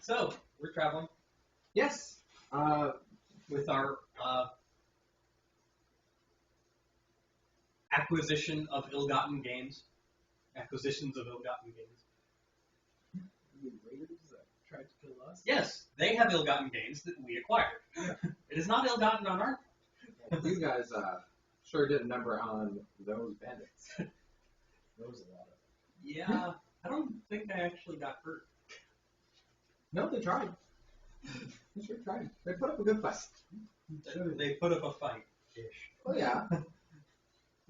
So, we're traveling Yes. with our acquisitions of ill-gotten gains. The raiders that tried to kill us? Yes, they have ill-gotten gains that we acquired. It is not ill-gotten on our part. You guys sure did a number on those bandits. There was a lot of Yeah, I don't think I actually got hurt. No, they tried. They sure tried. They put up a good fight. They put up a fight-ish. Oh yeah. It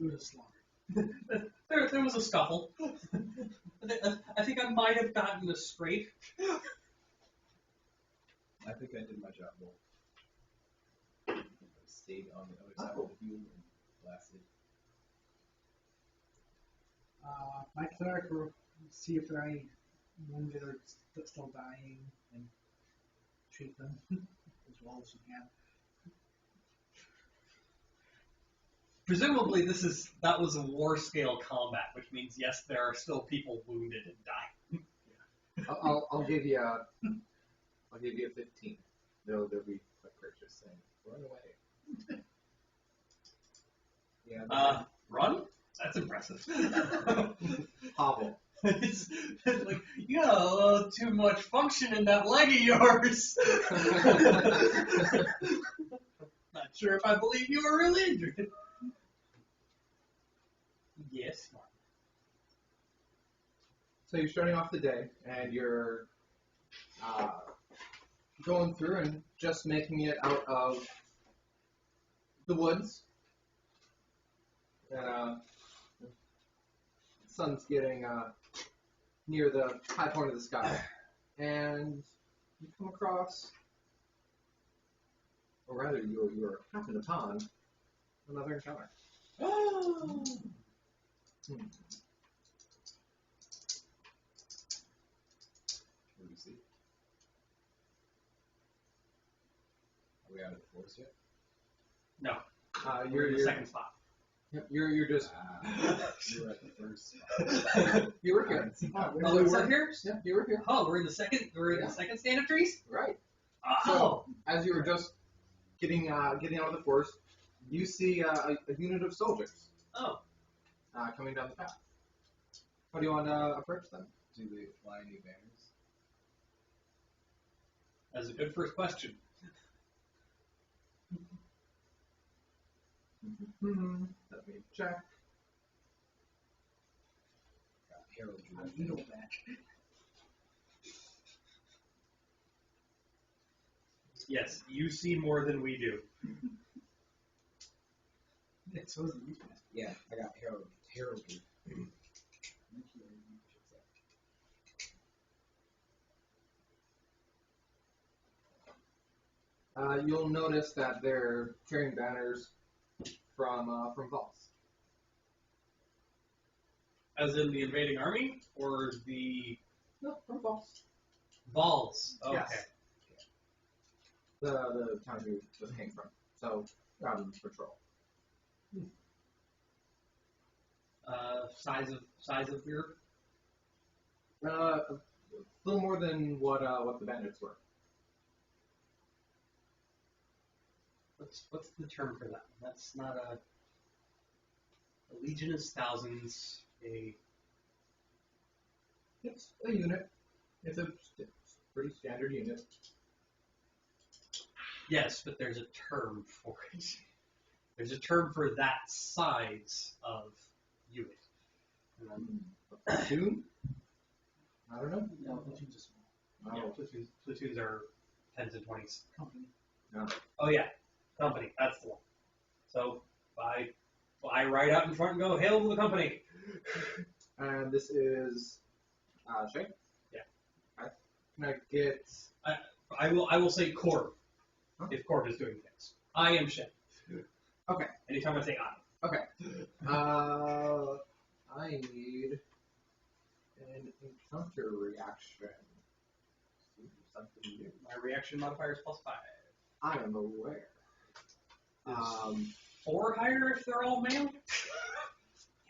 was a slaughter. There was a scuffle. I think I might have gotten a scrape. I think I did my job well. I stayed on the other side of the field and blasted. My cleric will see if there are any wounded or still dying and treat them as well as you can. Presumably, that was a war scale combat, which means yes, there are still people wounded and dying. I'll give you a 15. They'll be quicker just saying, run away. Yeah. Run? That's impressive. Hobble. It's like, you got a little too much function in that leg of yours. Not sure if I believe you were really injured. Yes, Mark. So you're starting off the day, and you're going through and just making it out of the woods. The sun's getting near the high point of the sky, and you come across, or rather, you happen upon another encounter. What do we see? Are we out of the forest yet? No, You're in the second spot. Yep, you're just You were at the first spot. you were here. Oh, we were here? Yeah, you were here. Oh, we're in the second. The second stand of trees. Right. Oh, So as you were just getting out of the forest, you see a unit of soldiers. Oh. Coming down the path. How do you want to approach them? Do they fly any banners? That's a good first question. Let me check. Herald I'm needle back. Yes, you see more than we do. It's supposed to be fast. Yeah, I got heraldry. You'll notice that they're carrying banners from Vols. As in the invading army, or the No, from Vols. balls? Okay. Yes. The town you just came from. So, patrol. Size of group? A little more than what the bandits were. What's the term for that? That's not a legion is thousands. It's a unit. It's a pretty standard unit. Yes, but there's a term for it. There's a term for that size of unit. A platoon? I don't know. No, platoons are small. Yeah, platoons are 10s and 20s. Company. No. Oh yeah, company. That's the one. So I fly right out in front and go, "Hail to the company!" And this is Shay? Yeah. Okay. Can I get... I will say Corv, Huh? if Corv is doing things. I am Shay. Okay. Anytime I say I. Okay. I need an encounter reaction. Something new. My reaction modifier is +5. I am aware. 4 higher if they're all male?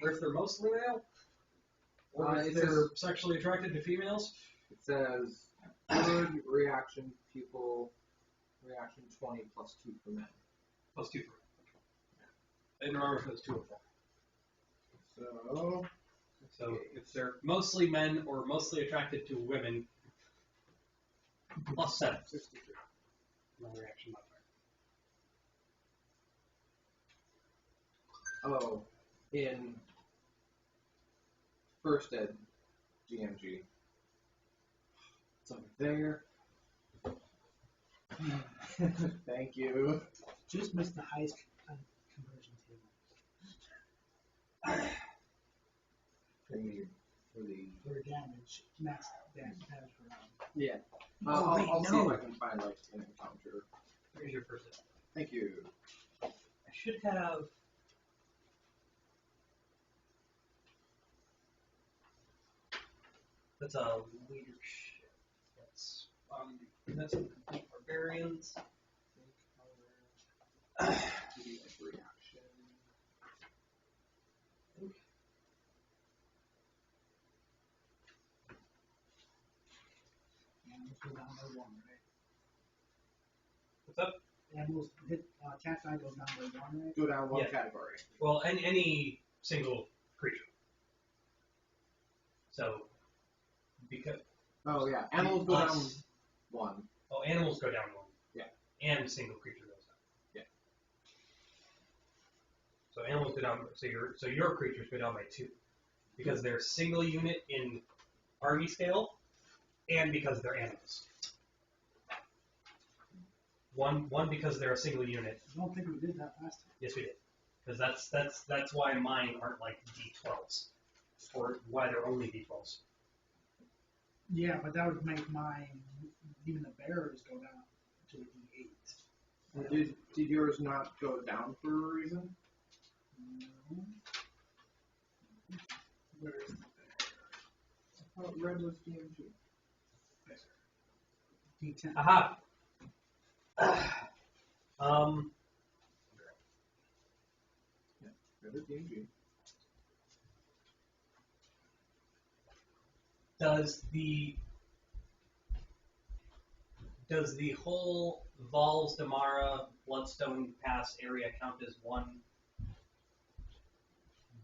Or if they're mostly male? Or if It they're sexually attracted to females? says Word, reaction, pupil, reaction 20 plus 2 for men. Plus 2 for I didn't remember if it was 2 or 4. So, So if they're mostly men or mostly attracted to women, plus 7. 63. My reaction modifier. Oh, in first ed GMG. It's over there. Thank you. Just missed the highest conversion table. For the For damage, max damage per round. Yeah. Oh, wait, I'll see no. if I can find like an encounter. Here's your first hit. Thank you. I should have. That's a leadership. That's a complete barbarians. Reaction. Animals go down by 1, right? What's up? Animals hit attack die goes down by 1, right? Go down one Yeah. category. Well, any single creature. So, because Oh yeah, animals go down us- 1. Oh, animals go down 1. Yeah. And single creature goes down. Yeah. So animals go down. So your creatures go down by 2, because they're single unit in army scale, and because they're animals. One because they're a single unit. I don't think we did that last time. Yes, we did. Because that's why mine aren't like D12s, or why they're only D12s. Yeah, but that would make mine, even the bearers go down to a D8. Did yours not go down for a reason? No. Where is the bear? I thought red was GMG. D10. Aha. Red was GMG. Does the whole Vals Damara Bloodstone Pass area count as one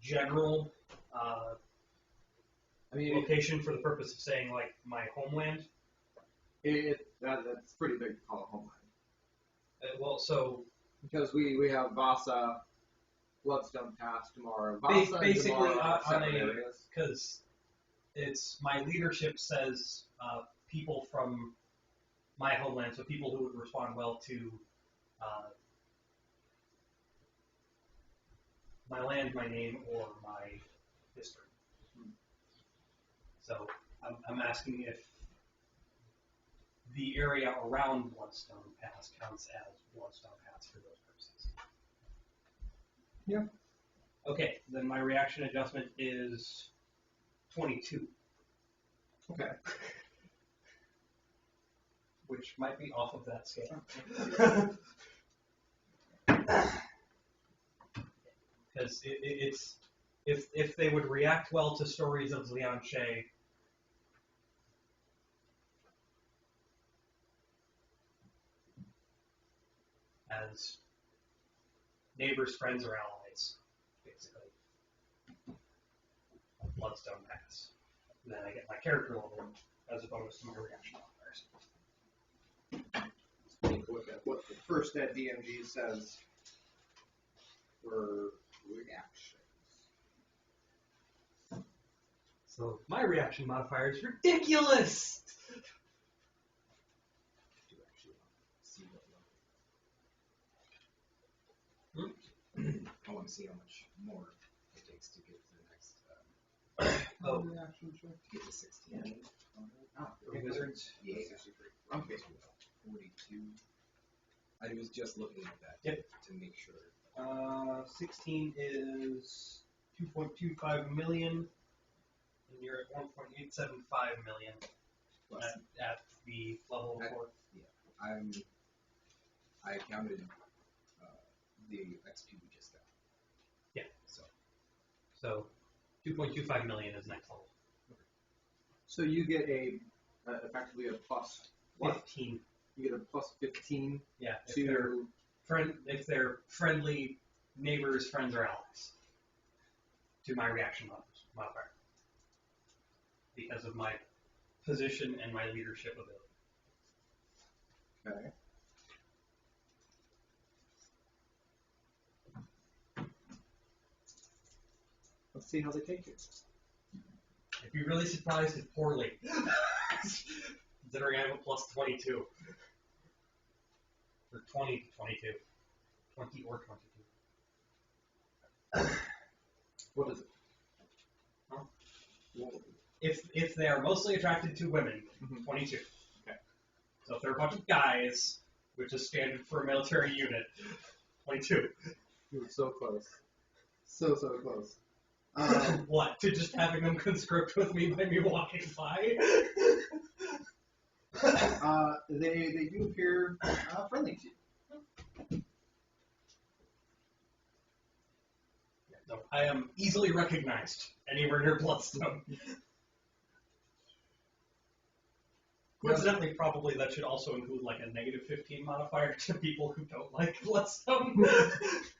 general I mean, location for the purpose of saying like my homeland? that's pretty big to call a homeland. Well, so Because we have Vasa, Bloodstone Pass, Damara. Vasa basically and Damara are on separate a areas. because it's my leadership says people from my homeland, so people who would respond well to my land, my name, or my history. So I'm asking if the area around Bloodstone Pass counts as Bloodstone Pass for those purposes. Yeah. Okay, then my reaction adjustment is 22, Okay. which might be off of that scale. Because it's if they would react well to stories of Leon Shea, as neighbors, friends, or allies, basically. Bloodstone Pass. And then I get my character level as a bonus to my reaction modifiers. Take a look at what the first ed DMG says for reactions. So my reaction modifier is ridiculous! to actually see what level. I want to see how much more it takes to get to the next. Oh. Reaction check. To get to 16. Ah, Okay, wizards. Yeah, 63. Okay. 42. I was just looking at that Yep. to make sure. 16 is 2.25 million, and you're at 1.875 million Plus, at the level At- 4. I counted the XP we just got. Yeah. So 2.25 million is next level. So you get a effectively a plus what? 15. You get a plus 15 Yeah, if to if they're friendly neighbors, friends, or allies, to my reaction modifier, because of my position and my leadership ability. Okay. Let's see how they take it. I'd be really surprised if poorly, considering I have a plus 22. Or 20 to 22. 20 or 22. What is it? Huh? What- If they are mostly attracted to women, Mhm. 22. Okay. So if they're a bunch of guys, which is standard for a military unit, 22. You were so close. So close. What? To just having them conscript with me by me walking by? They do appear friendly to you. No, I am easily recognized anywhere near Bloodstone. Coincidentally, probably that should also include like a negative 15 modifier to people who don't like Bloodstone.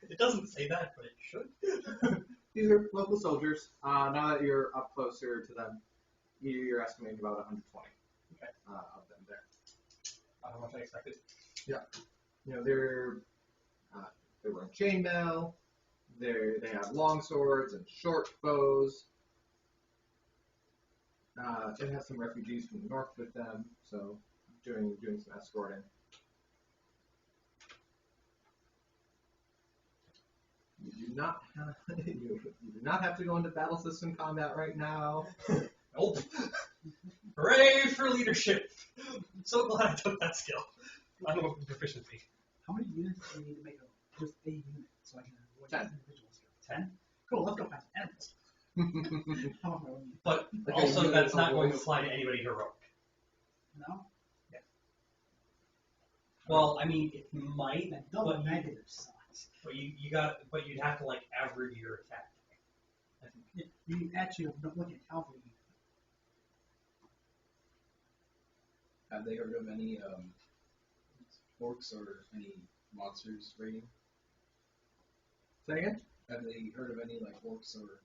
It doesn't say that, but it should. These are local soldiers. Now that you're up closer to them, you're estimating about 120 Okay. of them there. How much I expected. You know, they're wearing chainmail. They have long swords and short bows. They have some refugees from the north with them, so doing some escorting. You do not have you do not have to go into battle system combat right now. Nope. Hooray for leadership! I'm so glad I took that skill. I don't know proficiency. How many units do you need to make just a unit so I can avoid 10. individual skill? 10. Cool, let's go find some animals. How much do I need? But Okay, also, you that's know, not going to always- apply to anybody heroic. No? Well, I mean, it might, That double but negative sucks. but you'd have to like average your attack. I think. You actually don't look at cavalry. Have they heard of any orcs or any monsters raiding? Say again? Have they heard of any like orcs or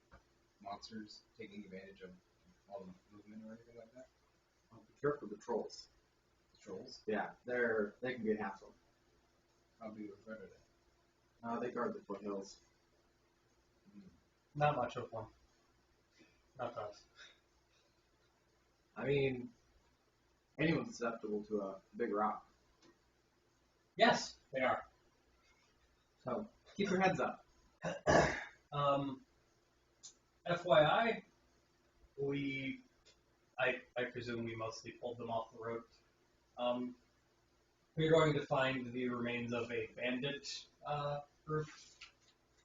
monsters taking advantage of all the movement or anything like that? Be careful of the trolls. The trolls? Yeah, they can be a hassle. How big of a threat are they? They guard the foothills. Not much of one. Not us. I mean, anyone's susceptible to a big rock. Yes, they are. So keep your heads up. FYI, I presume we mostly pulled them off the road. We're going to find the remains of a bandit group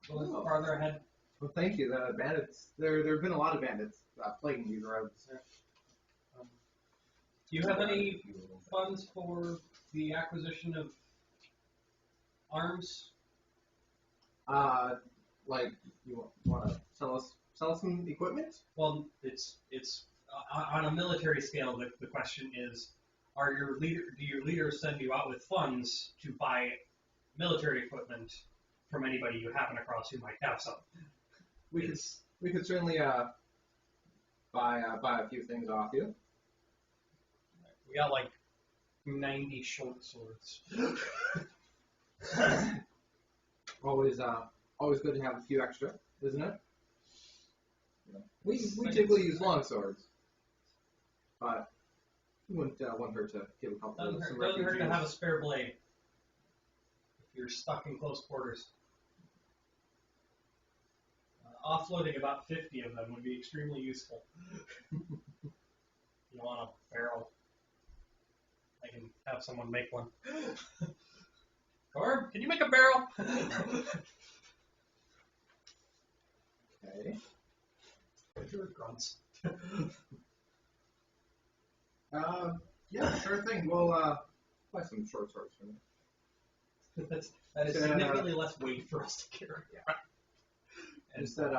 a little Oh. farther ahead. Well, thank you. The bandits. There have been a lot of bandits plaguing these roads. Do you have any funds for the acquisition of arms? Like you want to sell us some equipment? Well, it's on a military scale. The question is, do your leaders send you out with funds to buy military equipment from anybody you happen across who might have some? We could certainly buy a few things off you. We got like 90 short swords. Always good to have a few extra, isn't it? We typically use long swords, but it wouldn't hurt to give a couple of some Doesn't hurt to refugees. have a spare blade if you're stuck in close quarters. Offloading about 50 of them would be extremely useful. You want a barrel? I can have someone make one. Or can you make a barrel? Okay. Sure, grunts. Yeah, sure thing. We'll buy some short swords for me. That is significantly less weight for us to carry. And you said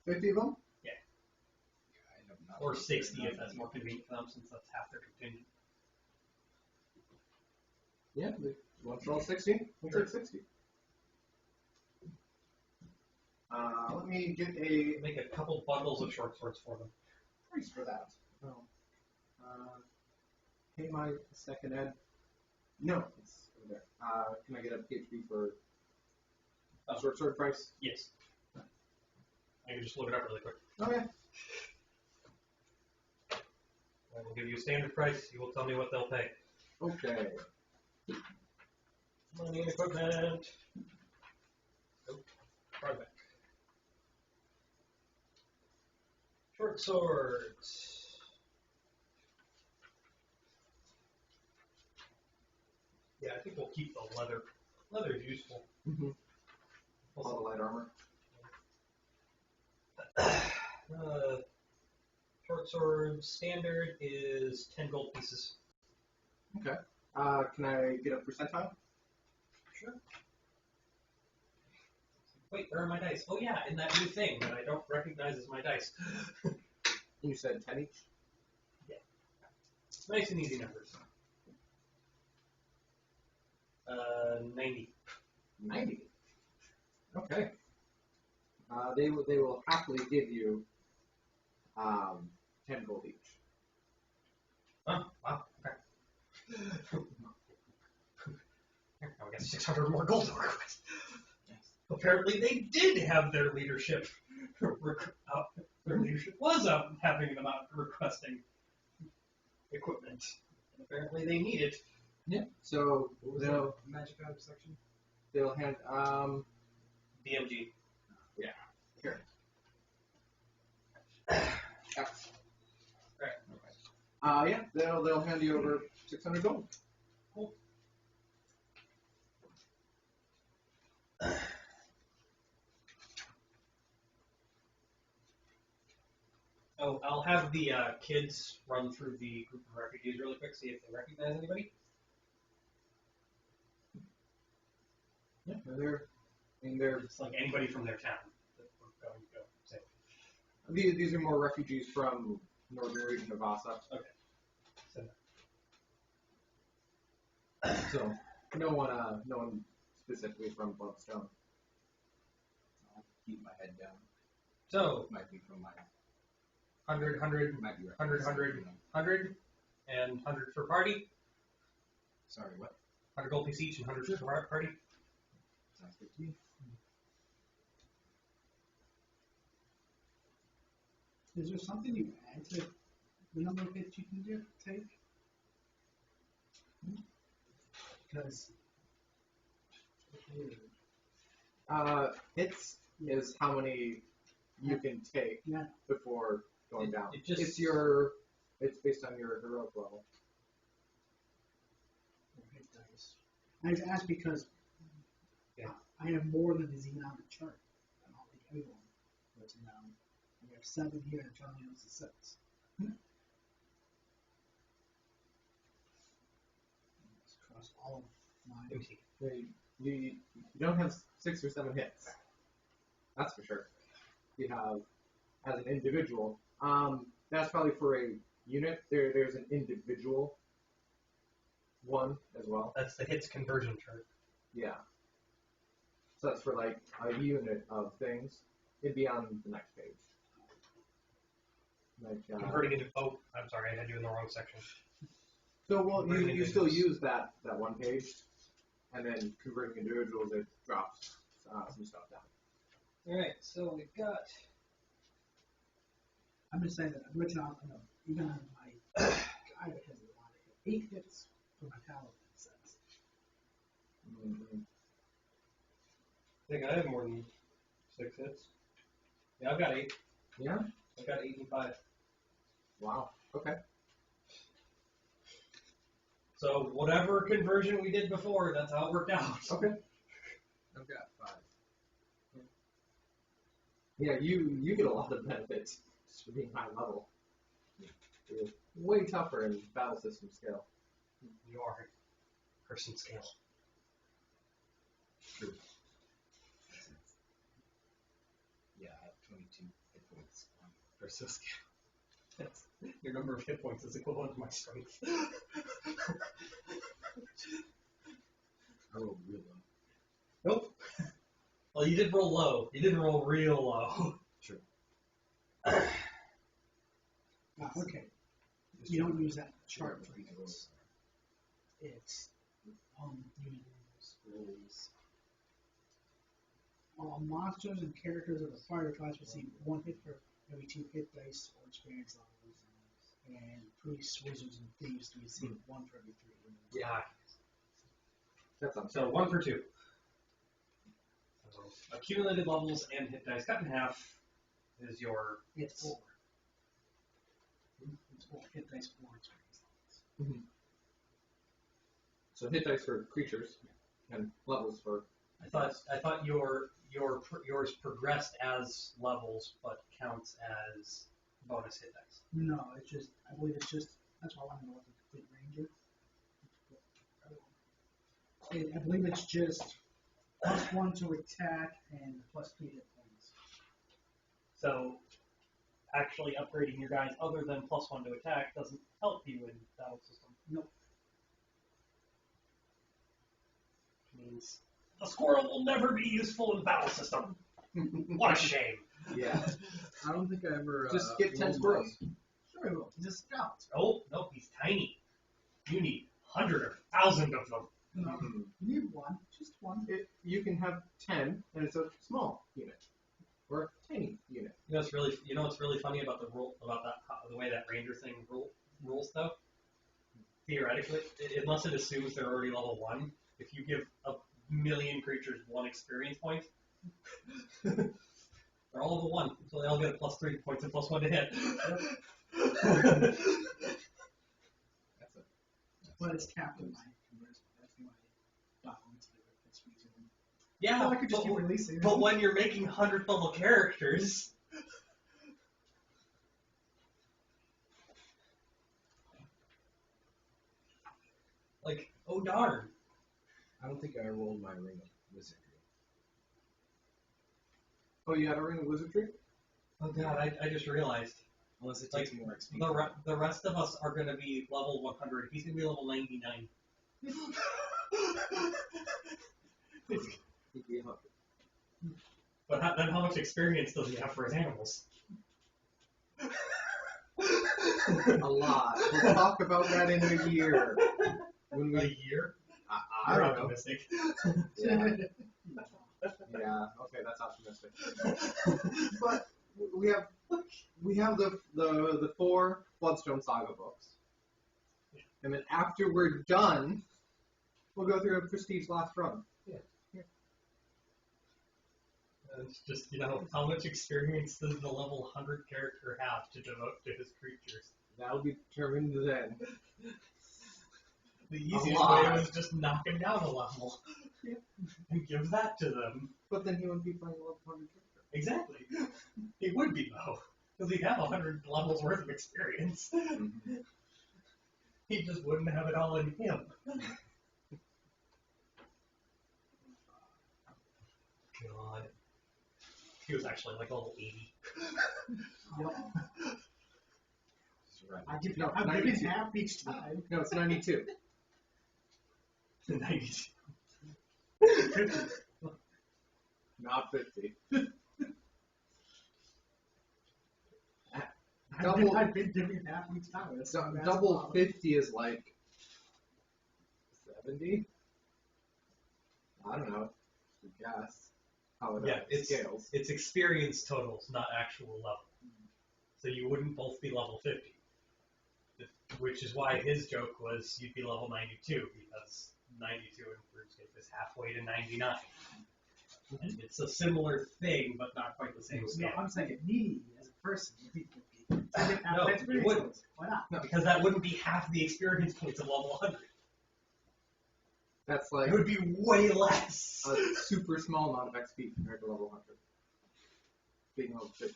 50 of them? I have Not Or really 60 fair, if that's not more convenient for them, since that's half their contingent. Yeah, you want to roll 60? We'll Sure. take 60. Let me get a Make a couple bundles of short swords for them. price for that. Oh. Pay my second ed. No, it's over there. Can I get a PHP for Oh. short sword price? Yes. I can just look it up really quick. Okay. I will give you a standard price. You will tell me what they'll pay. Okay. Money and equipment. Nope. Right back. Short swords. Yeah, I think we'll keep the leather. Leather is useful. Mm-hmm. All the light armor. Short sword standard is 10 gold pieces. Okay. Can I get a percentile? Sure. Wait, where are my dice? Oh yeah, in that new thing that I don't recognize as my dice. You said 10 each? Nice and easy numbers. 90. 90. Okay. They will happily give you 10 gold each. Oh, wow, okay. Now we got 600 more gold to work with. Apparently they did have their leadership. Their leadership was up having them out requesting equipment. And apparently they need it. Yeah. So What was they'll the magic item section? hand BMG. here. X. Right. Yeah, they'll hand you over 600 gold. Cool. Oh, I'll have the kids run through the group of refugees really quick, see if they recognize anybody. Yeah, they're It's like anybody from their town that we're going to go say. these are more refugees from northern region of Vasa. So, So no one specifically from Bloodstone. I'll keep my head down. so Might be from my. 100, 100, Might be 100, 100, 100, and 100 for party. Sorry, what? 100 gold piece each and 100 for party. Sounds good to me. Is there something you add to the number of hits you can take? Because Hits is how many you can take yeah, before going down. It just- It's based on your heroic level. hit dice. I just asked because Yeah. I have more than is even on the chart. I don't think everyone written down. I have 7 here and Charlie else is 6. Let's cross all of mine. Let me see. You don't have 6 or 7 hits. That's for sure. You have, as an individual, that's probably for a unit. There's an individual one as well. That's the hits conversion chart. Yeah. So that's for like a unit of things. It'd be on the next page. Like, Converting into. Oh, I'm sorry, I had you in the wrong section. so well, converting you still individuals. use that one page, and then converting individuals, it drops some stuff down. Alright, so we've got. I'm just saying that I've written out, even on my guide, it has a lot of 8 hits for my paladin, it says. Mm-hmm. I think I have more than 6 hits. Yeah, I've got 8. Yeah. I've got 8 and 5. Wow. Okay. So whatever conversion we did before, that's how it worked out. Okay. I've got 5. Yeah, you get a lot of benefits just for being high level. You're way tougher in battle system scale. You are person scale. True. Yeah, I have 22 hit points on Verso scale. Your number of hit points is equivalent to my strength. I rolled real low. Nope. Well, you did roll low. You didn't roll real low. True. Okay. You don't use that chart for hits. It's unit Rolls. all monsters and characters of the fighter class receive 1 hit for every 2 hit dice or experience levels, and priests, wizards, and thieves to receive 1 for every 3. Yeah. That's on. So 1 for 2. So accumulated levels and hit dice cut in half is your. It's 4. It's 4 hit dice, 4 experience levels. So hit dice for creatures and levels for. I thought yours progressed as levels, but counts as bonus hit dice. No, it's just, I believe it's just, that's why I want to know what the complete ranger. I believe it's just +1 to attack and +3 hit points. So actually upgrading your guys other than +1 to attack doesn't help you in battle system. Nope. Means the squirrel will never be useful in battle system. What a shame. Yeah. I don't think I ever. Just get 10 rolled squirrels. Sure he will. He's a scout. Nope, he's tiny. You need 100 or 1,000 of them. No, you need 1, just 1. You can have 10, and it's a small unit or a tiny unit. You know what's really funny about the way that ranger thing rules though. Theoretically, unless it assumes they're already level 1, if you give a million creatures 1 experience point, they're all level 1, so they all get a +3 points and +1 to hit. But it's capped in my conversion. That's my balance. That's reason. Yeah, I could just keep releasing. but when you're making 100 level characters, like, oh darn. I don't think I rolled my ring of wizardry. Oh, you had a ring of wizardry? Oh god, I just realized. Unless it Like, takes more XP. The rest of us are going to be level 100. He's going to be level 99. He'd be 100. But then how much experience does he have for his animals? A lot. We'll talk about that in a year. When A we, year? I You're don't know. optimistic. Yeah. Yeah. Okay, that's optimistic. But we have the 4 Bloodstone Saga books, and then after we're done, we'll go through a prestige last run. And it's just, how much experience does the level 100 character have to devote to his creatures? That'll be determined then. The easiest way lot. was just knock him down a level. Yeah. And give that to them. But then he wouldn't be playing a level 100 character. Exactly. He would be, though. Because he'd have 100 levels worth of experience. He just wouldn't have it all in him. God. He was actually like level 80. I give No, I'm 92. giving half each time. No, it's 92. 92. Not 50. I've been giving half each time. That's Double 50 is like 70? I don't know. I guess. How it scales. It's experience totals, not actual level. So you wouldn't both be level 50. Which is why his joke was you'd be level 92, because 92 in RuneScape is halfway to 99. And it's a similar thing, but not quite the same No, scale. I'm saying me as a person would be 50. I get half No, my you experience wouldn't. points. Why not? No, because that wouldn't be half the experience points of level 100. That's like It would be way less. a super small amount of XP compared to level 100. Being level 50.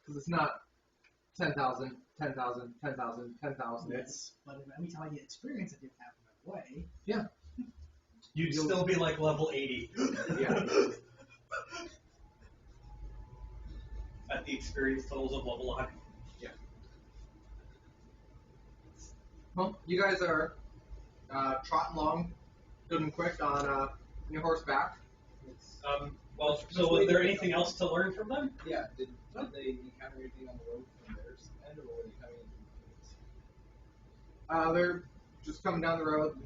Because it's not 10,000, 10,000, 10,000, 10,000. It's But if every time I get experience, I get half of my way. You'd still be like level 80. yeah. At the experience totals of level 100. Yeah. Well, you guys are trotting along, good and quick on your horseback. It's, Well, so was there anything else to learn from them? Yeah, did they encounter anything on the road from their end, or were they coming in? they're just coming down the road.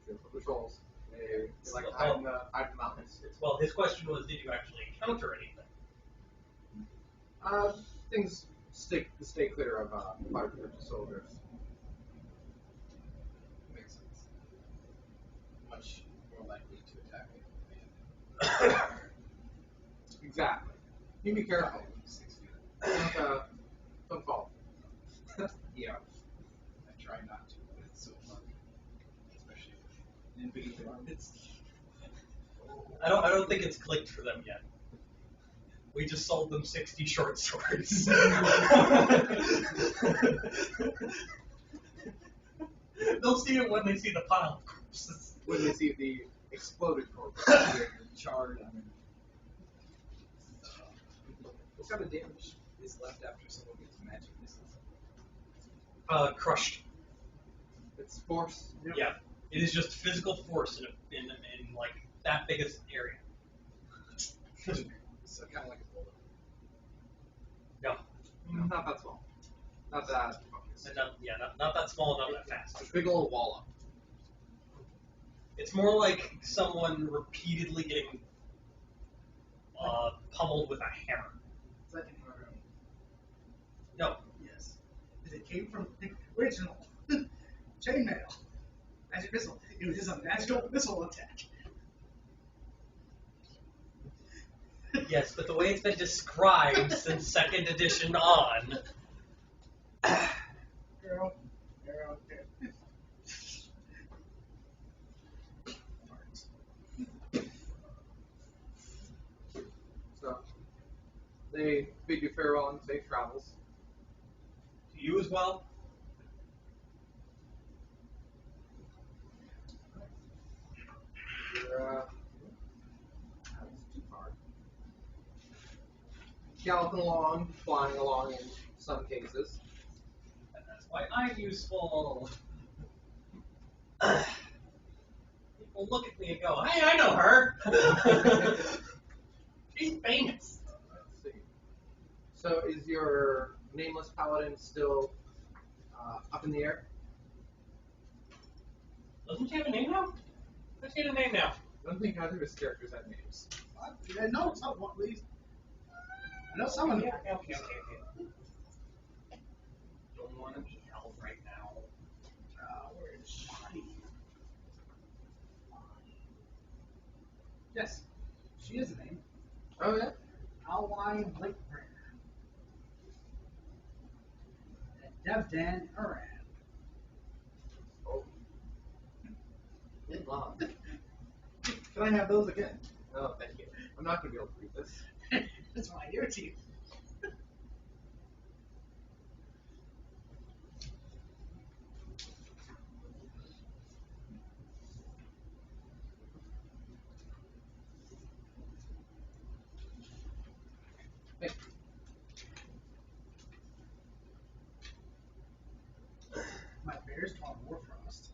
They're patrols. They like hide in the mountains. Well, his question was, did you actually encounter anything? Things stay clear of fire soldiers. Makes sense. Much more likely to attack a man. Exactly. You be careful. 6 feet. Don't fall. Yeah. I try not to, but it's so fun. Especially with invading armies. I don't think it's clicked for them yet. We just sold them 60 short swords. They'll see it when they see the pile of corpses. When they see the exploded corpse. Charred. I mean, what kind of damage is left after someone gets magic missiles? Crushed. It's force. Yep. Yeah, it is just physical force in like that biggest area. So kind of like a bullet. No, Not that small. Not that focused. and not that small, not that fast. It's a big old wallop. It's more like someone repeatedly getting pummeled with a hammer. It's like an arrow. No, Yes. It came from the original chainmail. Magic missile. It was just a magical missile attack. yes, but the way it's been described since second edition on. Arrow. So they bid you farewell and safe travels. To you as well. You're that's too hard. Galloping along, flying along in some cases. And that's why I'm useful. People look at me and go, "Hey, I know her. She's famous." Let's see. So is your nameless paladin still up in the air? Doesn't she have a name now? Let's get a name now. I don't think either of his characters have names. I know someone, please. I know someone. Okay. Don't want to be held right now. Where is she? Yes, she is a name. Oh yeah? Alwine Blakebringer. And Devdan Uran. Oh. In long. Can I have those again? No, thank you. I'm not going to be able to read this. That's why I give it to you. Thank you. My bear's called Warfrost.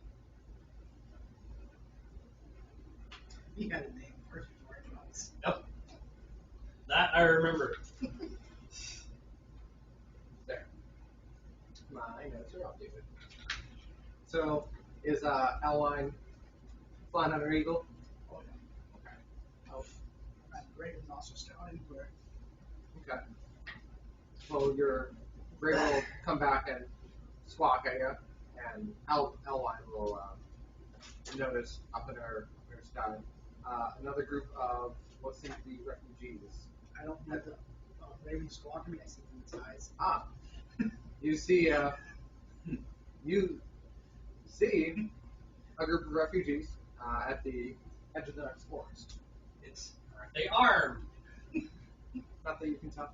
He had a name first before anyone else. Yep. That I remember. There. My notes are updated. So, is Alwine flying on an eagle? Oh, yeah. Okay. Oh, and Raven's also scouting for Okay. Well, your Ray will come back and squawk at you, and Alwine will notice up in her sky another group of what seem to be refugees. I don't need the Raven squawking me. I see from its eyes. Ah, you see a group of refugees at the edge of the next forest. Aren't they armed? Not that you can tell.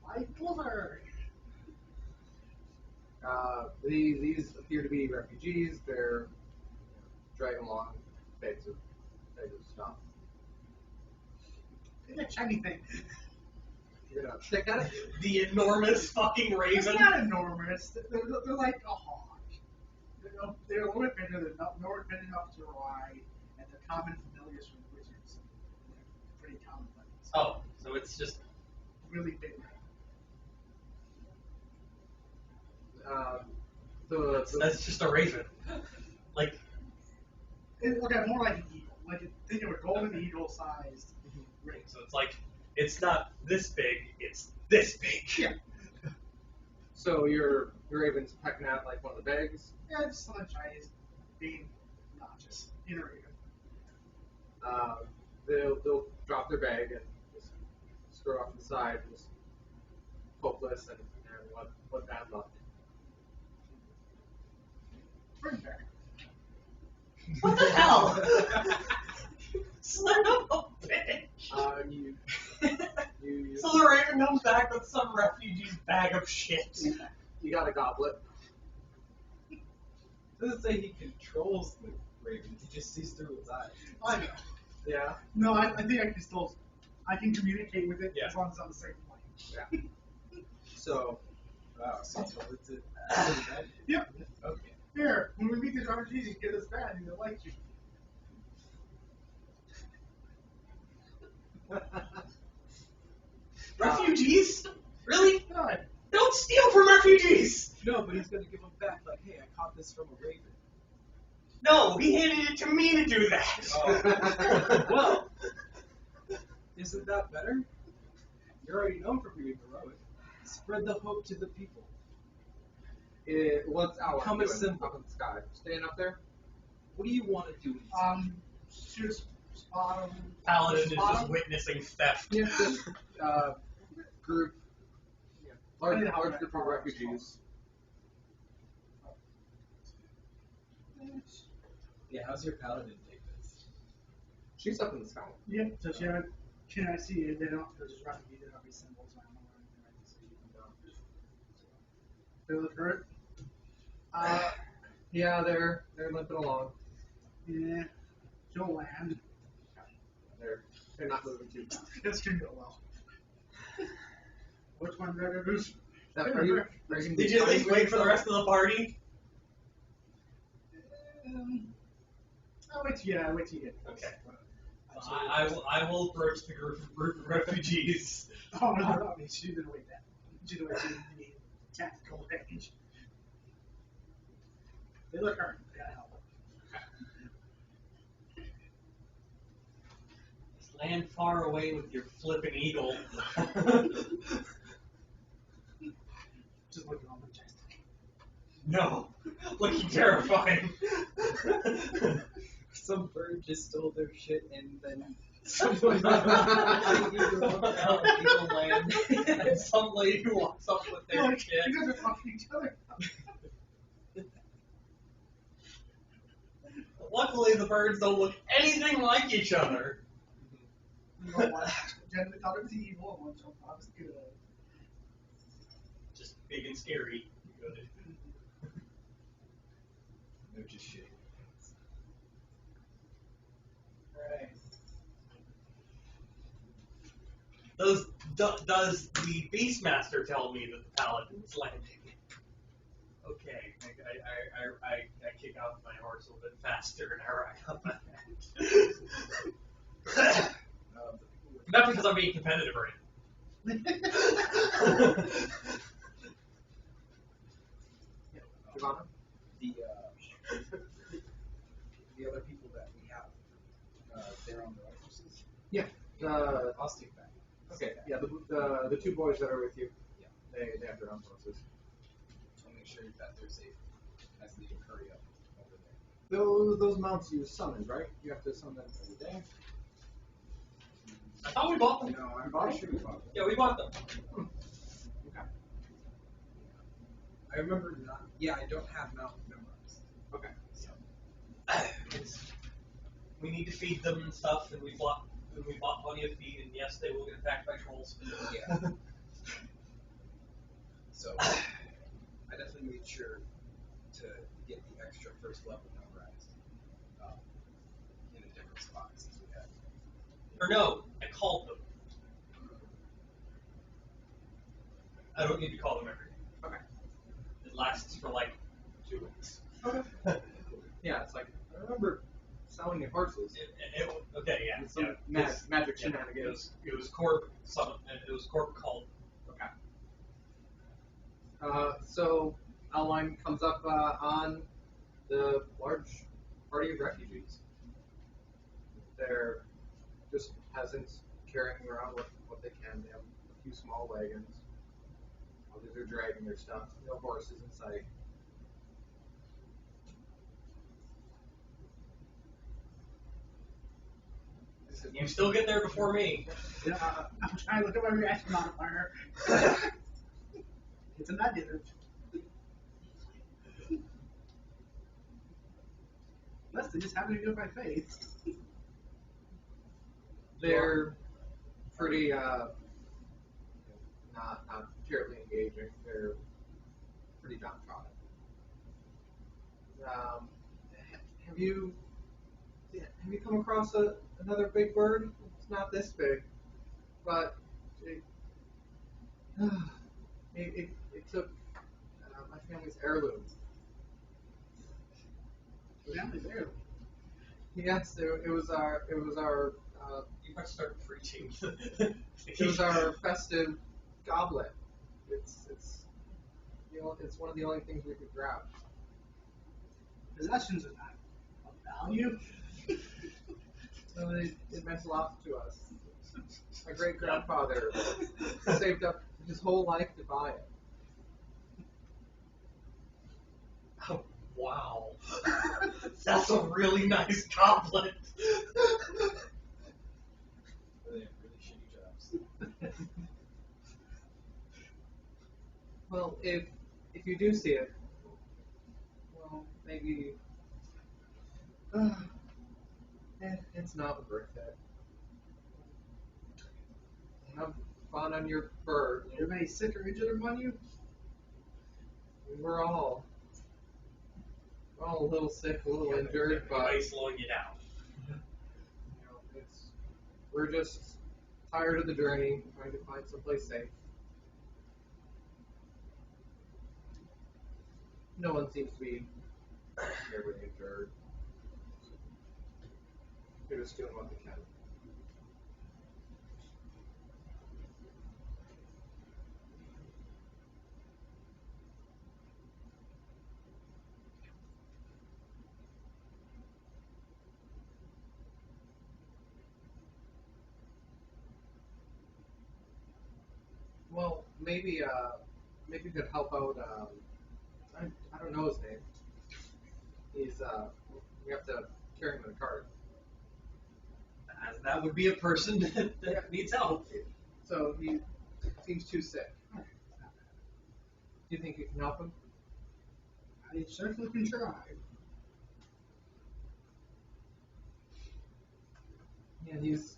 My brother. These appear to be refugees. They're dragging along bags of stuff. Look at that shiny thing. You're gonna stick at it? The enormous fucking It's raven. not enormous. They're like a hawk. They're a little bit bigger. They're not nowhere big enough to ride, and they're common familiars from wizards. They're pretty common weapons. Oh, so it's just Really big. that's just a raven. Like, Okay, more like an eagle. Like think of a golden eagle sized raven. so it's like it's not this big, it's this big. Yeah. So your raven's pecking at like one of the bags. Yeah, just something Chinese being obnoxious in a raven. They'll drop their bag and just screw off to the side, just hopeless and what bad luck. Bring back. What the hell? Son of a bitch! You So the raven comes back with some refugee's bag of shit. you got a goblet. It doesn't say he controls the ravens, he just sees through its eyes. I know. Yeah. No, I think I can still, I can communicate with it Yeah. as long as it's on the same plane. So Wow, so it's a Yep. Okay. Here, when we meet these refugees, you get this bad and they'll like you. Refugees? Really? God. Don't steal from refugees! No, but he's gonna give them back like, hey, I caught this from a raven. No, he handed it to me to do that. Oh. Well, isn't that better? You're already known for being heroic. Spread the hope to the people. What's Alan Become a doing symbol. up in the sky? Staying up there? What do you want to do? Shoot spot him. Paladin is just witnessing theft. Yeah, this group, large I know how group that of works. refugees. Yeah, how's your paladin take this? She's up in the sky. Yep, so she haven't, can I see it? They don't, because it's refugee, they don't be symbols, so I don't know where anything I can see. They look hurt? Yeah, they're limping along. Yeah. She'll land. They're not moving too fast. This can go well. Which one better goose? Are you Did you at least wait for the rest of the party? I'll wait till you get. Okay. I will approach the group of refugees. Oh, no, I mean, she didn't wait that. She didn't wait till the tactical range. They look hurt. I gotta help them. Just land far away with your flipping eagle. Just looking on the chest. No, looking terrifying. Some bird just stole their shit and then Someone people land. and some lady who walks up with their Like, shit. you guys are fucking each other. Luckily, the birds don't look anything like each other. You know what? Jen thought it was evil, and one thought it was good. Just big and scary. Good. They're just shit. Right. Does the Beastmaster tell me that the Paladin is landing? Okay, I kick off my horse a little bit faster and I ride up my head. Not because I'm being competitive or anything. Ivana? The other people that we have, they're on the right horses. Yeah. I'll stick back. Okay. Yeah. The two boys that are with you. Yeah. They have their own horses. I'll make sure that they're safe as they hurry up over there. Those mounts you summon, right? You have to summon them every day. I thought we bought them. No, I'm pretty sure we bought them. Yeah, we bought them. Okay. I remember not. Yeah, I don't have mountain memorized. Okay. So. We need to feed them and stuff, and we bought plenty of feed, and yes, they will get attacked by trolls. Yeah. So, I definitely made sure to get the extra first level memorized in a different spot since we had. Or no, I called them. I don't need to call them every day. Okay. It lasts for like 2 weeks. Yeah, it's like I remember selling you horses. Okay, yeah. Some yeah. magic Yeah, shenanigans. it was Corp. It was Corp called. Okay. So Alwine comes up on the large party of refugees. They're just peasants carrying around what they can. They have a few small wagons. Others are dragging their stuff. No horses in sight. You still get there before me. Yeah, I'm trying to look at my reaction modifier. It's a negative. Unless they just happen to go by faith. They're pretty not terribly engaging. They're pretty downtrodden. Um, have you come across another big bird? It's not this big, but it took my family's heirloom. Yeah, there. Yes, it was our You might start preaching. it was our festive goblet. It's it's one of the only things we could grab. Possessions are not of value. So it meant a lot to us. My great grandfather saved up his whole life to buy it. Oh, wow. That's a really nice goblet. Really shitty jobs. Well, if you do see it, well, maybe it's not worth it. Have fun on your bird. Are anybody sick or injured among you? We're all a little sick, a little injured, but Everybody's slowing you down. we're just tired of the journey, trying to find someplace safe. No one seems to be terribly injured. They're just doing what they can. Well, maybe you could help out. I don't know his name. He's we have to carry him in a cart. As that would be a person that needs help. So he seems too sick. Do you think you can help him? I certainly can try. Yeah, he's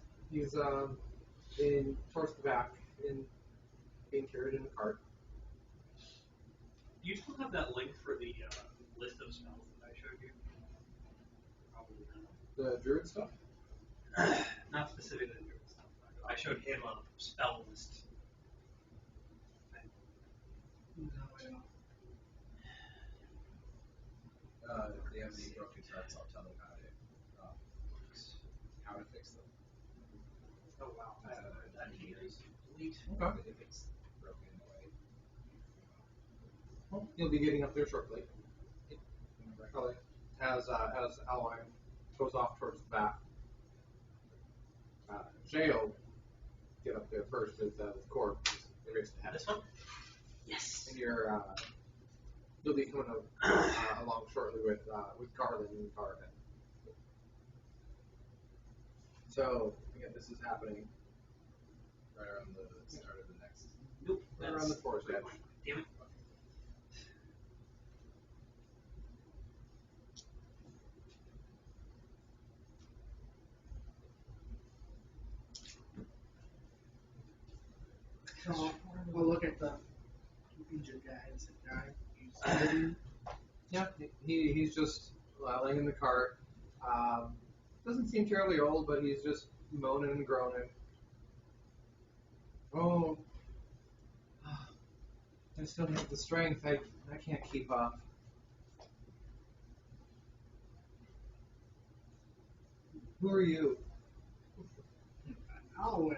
in towards the back, in being carried in a cart. Do you still have that link for the list of spells that I showed you? Probably The druid stuff. not. Not specifically the druid stuff. I showed him a spell list. No, I don't. If they have any broken carts, I'll tell them how to fix them. Oh wow. That is delete. Okay. If it's broken away. Well, he'll be getting up there shortly. Probably as Alwine goes off towards the back. Jay will get up there first with Corp. They race ahead. This one? Yes. And you'll be coming along shortly with Garland and Garland. So again, this is happening Right around the start of the next. Nope. right around the forest edge. Damn it. So we'll look at the injured guy. It's a guy. He's Yeah, he's just laying in the cart. Doesn't seem terribly old, but he's just moaning and groaning. Oh, I still have the strength. I can't keep up. Who are you? Alwyn,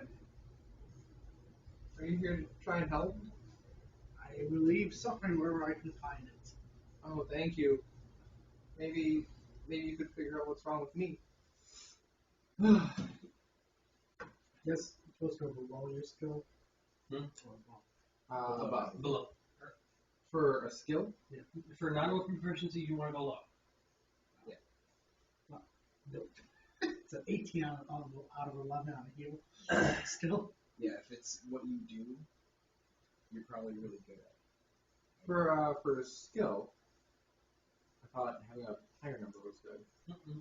Are you here to try and help? I relieve suffering wherever I can find it. Oh, thank you. Maybe you could figure out what's wrong with me. Yes, it's supposed to go below your skill. Hmm? Or above. Above. Below. For a skill? For non-weapon proficiency, you want to go low. It's an 18 out of 11 on a heal. Still. Yeah, if it's what you do, you're probably really good at it. For a skill, I thought having a higher number was good. Mm-mm.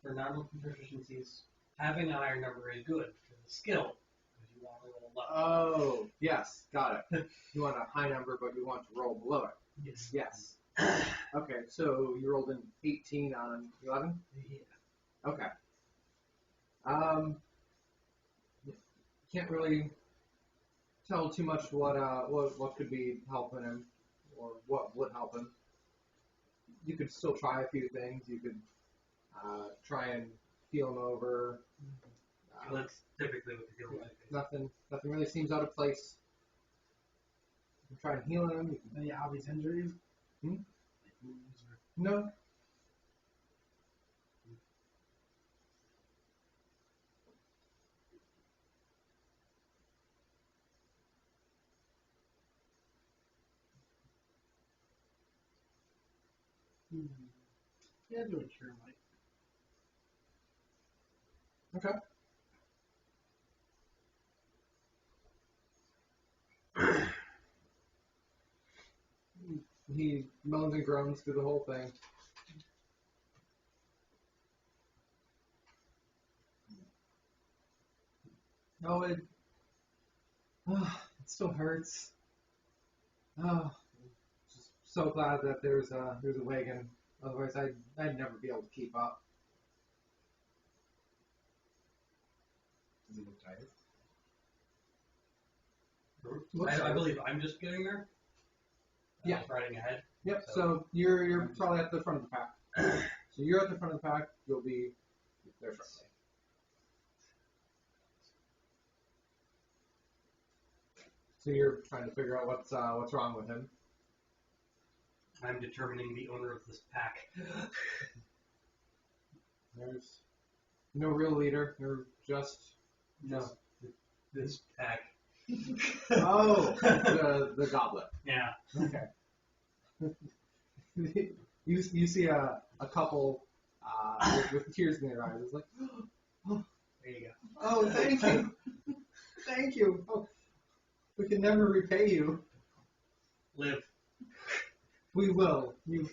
For non-weapon proficiencies, having a higher number is good for the skill, because you want to roll low. Oh, yes, got it. You want a high number, but you want to roll below it. Yes. Yes. Okay, so you rolled an 18 on 11? Yeah. Okay. Can't really tell too much what could be helping him, or what would help him. You could still try a few things. You could try and feel him over. That's typically what the healer is. Nothing really seems out of place. You can try and heal him. You can, Any obvious injuries? Hmm? Like wounds or... no. Yeah, do a cure light. Okay. He moans and groans through the whole thing. Oh, it still hurts. Oh, just so glad that there's a wagon. Otherwise, I'd never be able to keep up. Does he look tired? Looks I like- believe I'm just getting there. Yeah. Riding ahead. Yep. So- So you're probably at the front of the pack. So you're at the front of the pack. You'll be there shortly. So you're trying to figure out what's wrong with him. I'm determining the owner of this pack. There's no real leader. You're just This pack. oh the goblet. Yeah. Okay. you see a couple with tears in their eyes. It's like, oh, There you go. oh, thank you, thank you. Oh, we can never repay you. Live. We will. You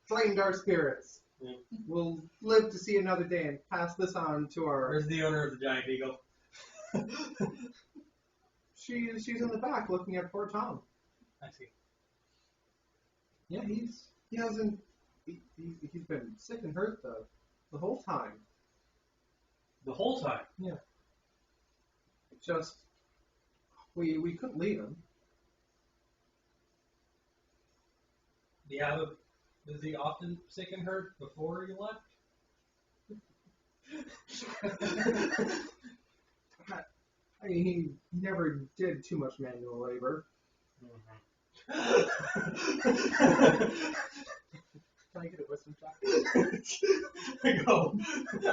frightened our spirits. Yeah. We'll live to see another day and pass this on to our. Where's the owner of the giant eagle? She's in the back looking at poor Tom. I see. Yeah, he's been sick and hurt the whole time. The whole time. Just we couldn't leave him. Yeah, but was he often sick and hurt before you left? I mean, he never did too much manual labor. Can I get a wisdom check?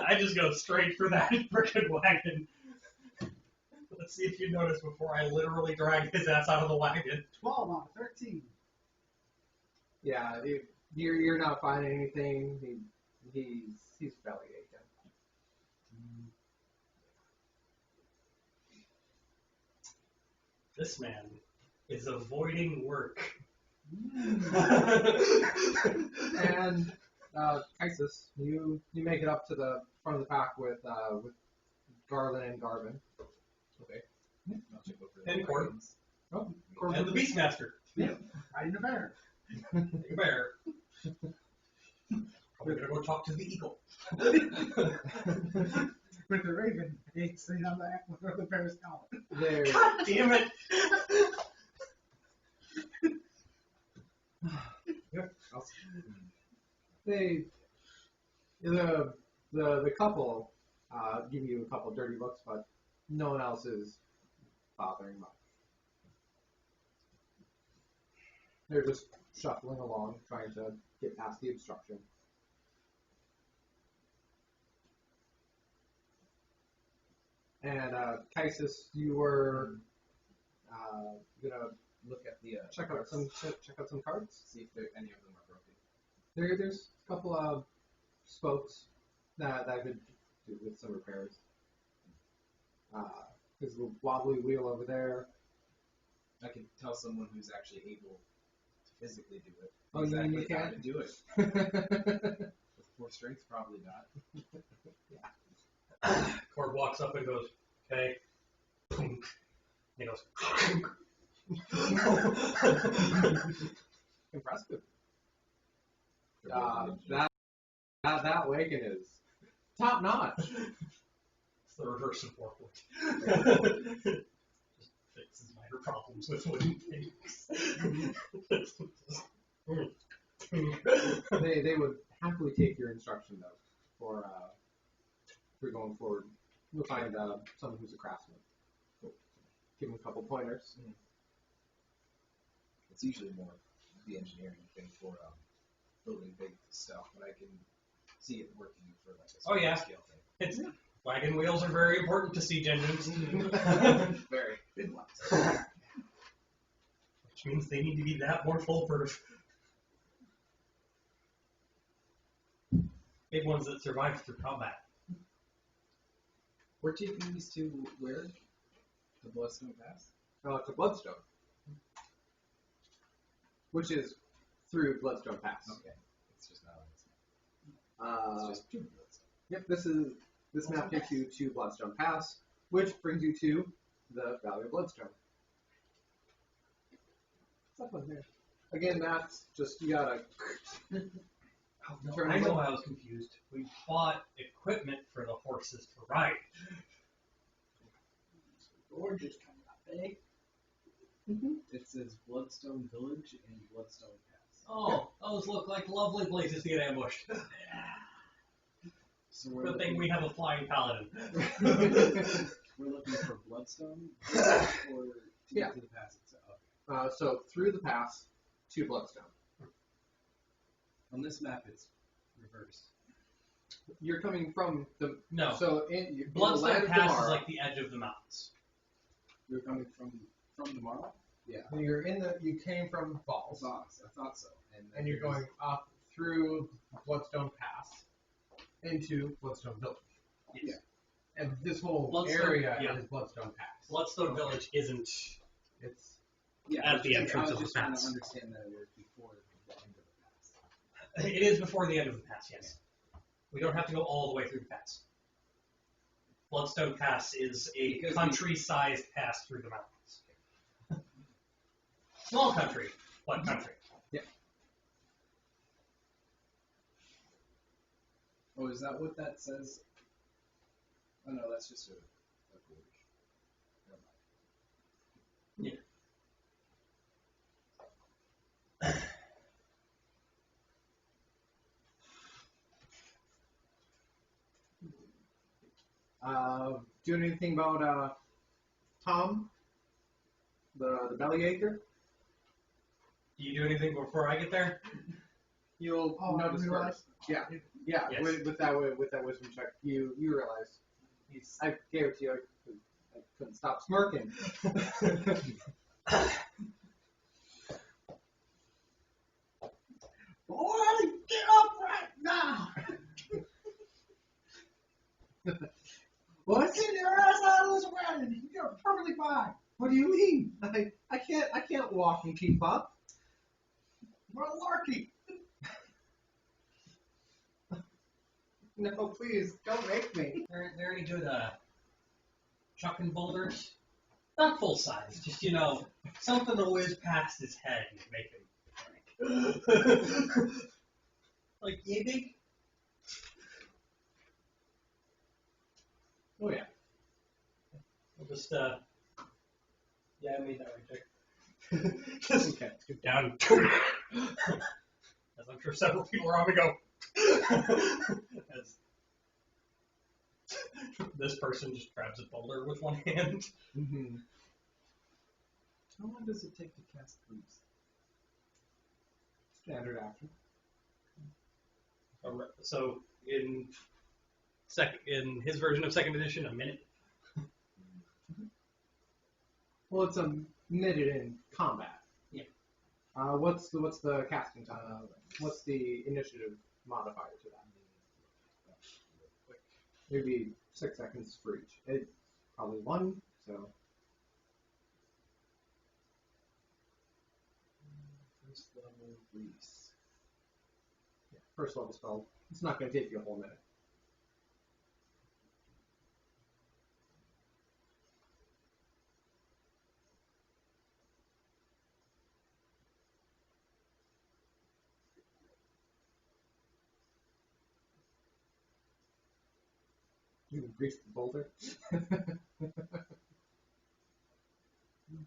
I just go straight for that frickin' wagon. Let's see if you notice before I literally drag his ass out of the wagon. 12 out of 13. Yeah, you're not finding anything. He's belly aching. This man is avoiding work. And Isis, you make it up to the front of the pack with Garland and Garvin. Okay. I'll check over the And Corbin. wagons. Oh, And the Beastmaster. Riding a bear. The bear. We're gonna go talk to the eagle. With the raven. It's sitting on the bear's collar. There. God damn it! The The couple give you a couple dirty looks, but no one else is bothering much. They're just shuffling along, trying to get past the obstruction. And Kaisis, you were gonna Look at the check out some cards. see if any of them are broken. There's a couple of spokes that I could do with some repairs. There's a wobbly wheel over there. I can tell someone who's actually able to physically do it. Oh, you mean you exactly how can't? to do it. With 4 strength, probably not. Cord walks up and goes, okay. Punk. He goes, Impressive. That wagon is top notch. it's the reverse of Warwood. Just fixes minor problems with wooden things. They would happily take your instruction though for going forward. You'll find someone who's a craftsman. Give them a couple pointers. It's usually more the engineering thing for building big stuff, but I can see it working for like a Oh, yeah. scale thing. It's, wagon wheels are very important to siege engines. Very big ones. Which means they need to be that more foolproof. Big ones that survive through combat. We're taking these to where? The Bloodstone Pass? It's a Bloodstone, which is through Bloodstone Pass. Okay. It's just not on this map. It's just two Bloodstone. Yep, this map takes you to Bloodstone Pass, which brings you to the Valley of Bloodstone. What's up on there? Again, that's just, you gotta... Oh, no, I know I was confused. We bought equipment for the horses to ride. Gorgeous coming up, eh? It says Bloodstone Village and Bloodstone Pass. Oh, those look like lovely places to get ambushed. So we're Good thing we have a flying paladin. we're looking for Bloodstone or to Yeah. get to the pass itself. So through the pass to Bloodstone. On this map, it's reversed. You're coming from the... No. So in the Bloodstone land of Pass is Damara, like the edge of the mountains. You're coming from tomorrow? Yeah. you came from Falls, I thought so. and you're going up through Bloodstone Pass into Bloodstone Village. Yes. And this whole Bloodstone- area yeah. is Bloodstone Pass. Bloodstone Village isn't. It's Yeah, At the entrance I of the was just trying pass. to understand that it was before the end of the pass. It is before the end of the pass, yes. We don't have to go all the way through the pass. Bloodstone Pass is a Because country-sized pass through the mountains. Small country, but country. Oh, is that what that says? Oh no, that's just a gorge. Never mind. doing anything about Tom, the Bellyacre? Do you do anything before I get there? You'll Oh, I notice realize. first. Yeah, yeah. Yes. With that wisdom check, you realize. I gave it to you. I couldn't stop smirking. Boy, get up right now! What? Get your ass out of this wagon! You're perfectly fine! What do you mean? I can't walk and keep up. We're larky! No, please don't make me. They're any good chucking boulders? Not full size, just, something to whiz past his head and make him break. Like, yay big? Oh yeah. We'll just, yeah, I made that right check. Just Okay. go down. As I'm sure several people around me go. As this person just grabs a boulder with one hand. Mm-hmm. How long does it take to cast Grease? Standard action. So in his version of second edition, a minute. Well, it's a minute in combat. Yeah. What's the casting time? What's the initiative modifier to that? Maybe 6 seconds for each. It's probably 1, so. First level Grease. Yeah, first level spell. It's not going to take you a whole minute. You can grease the boulder.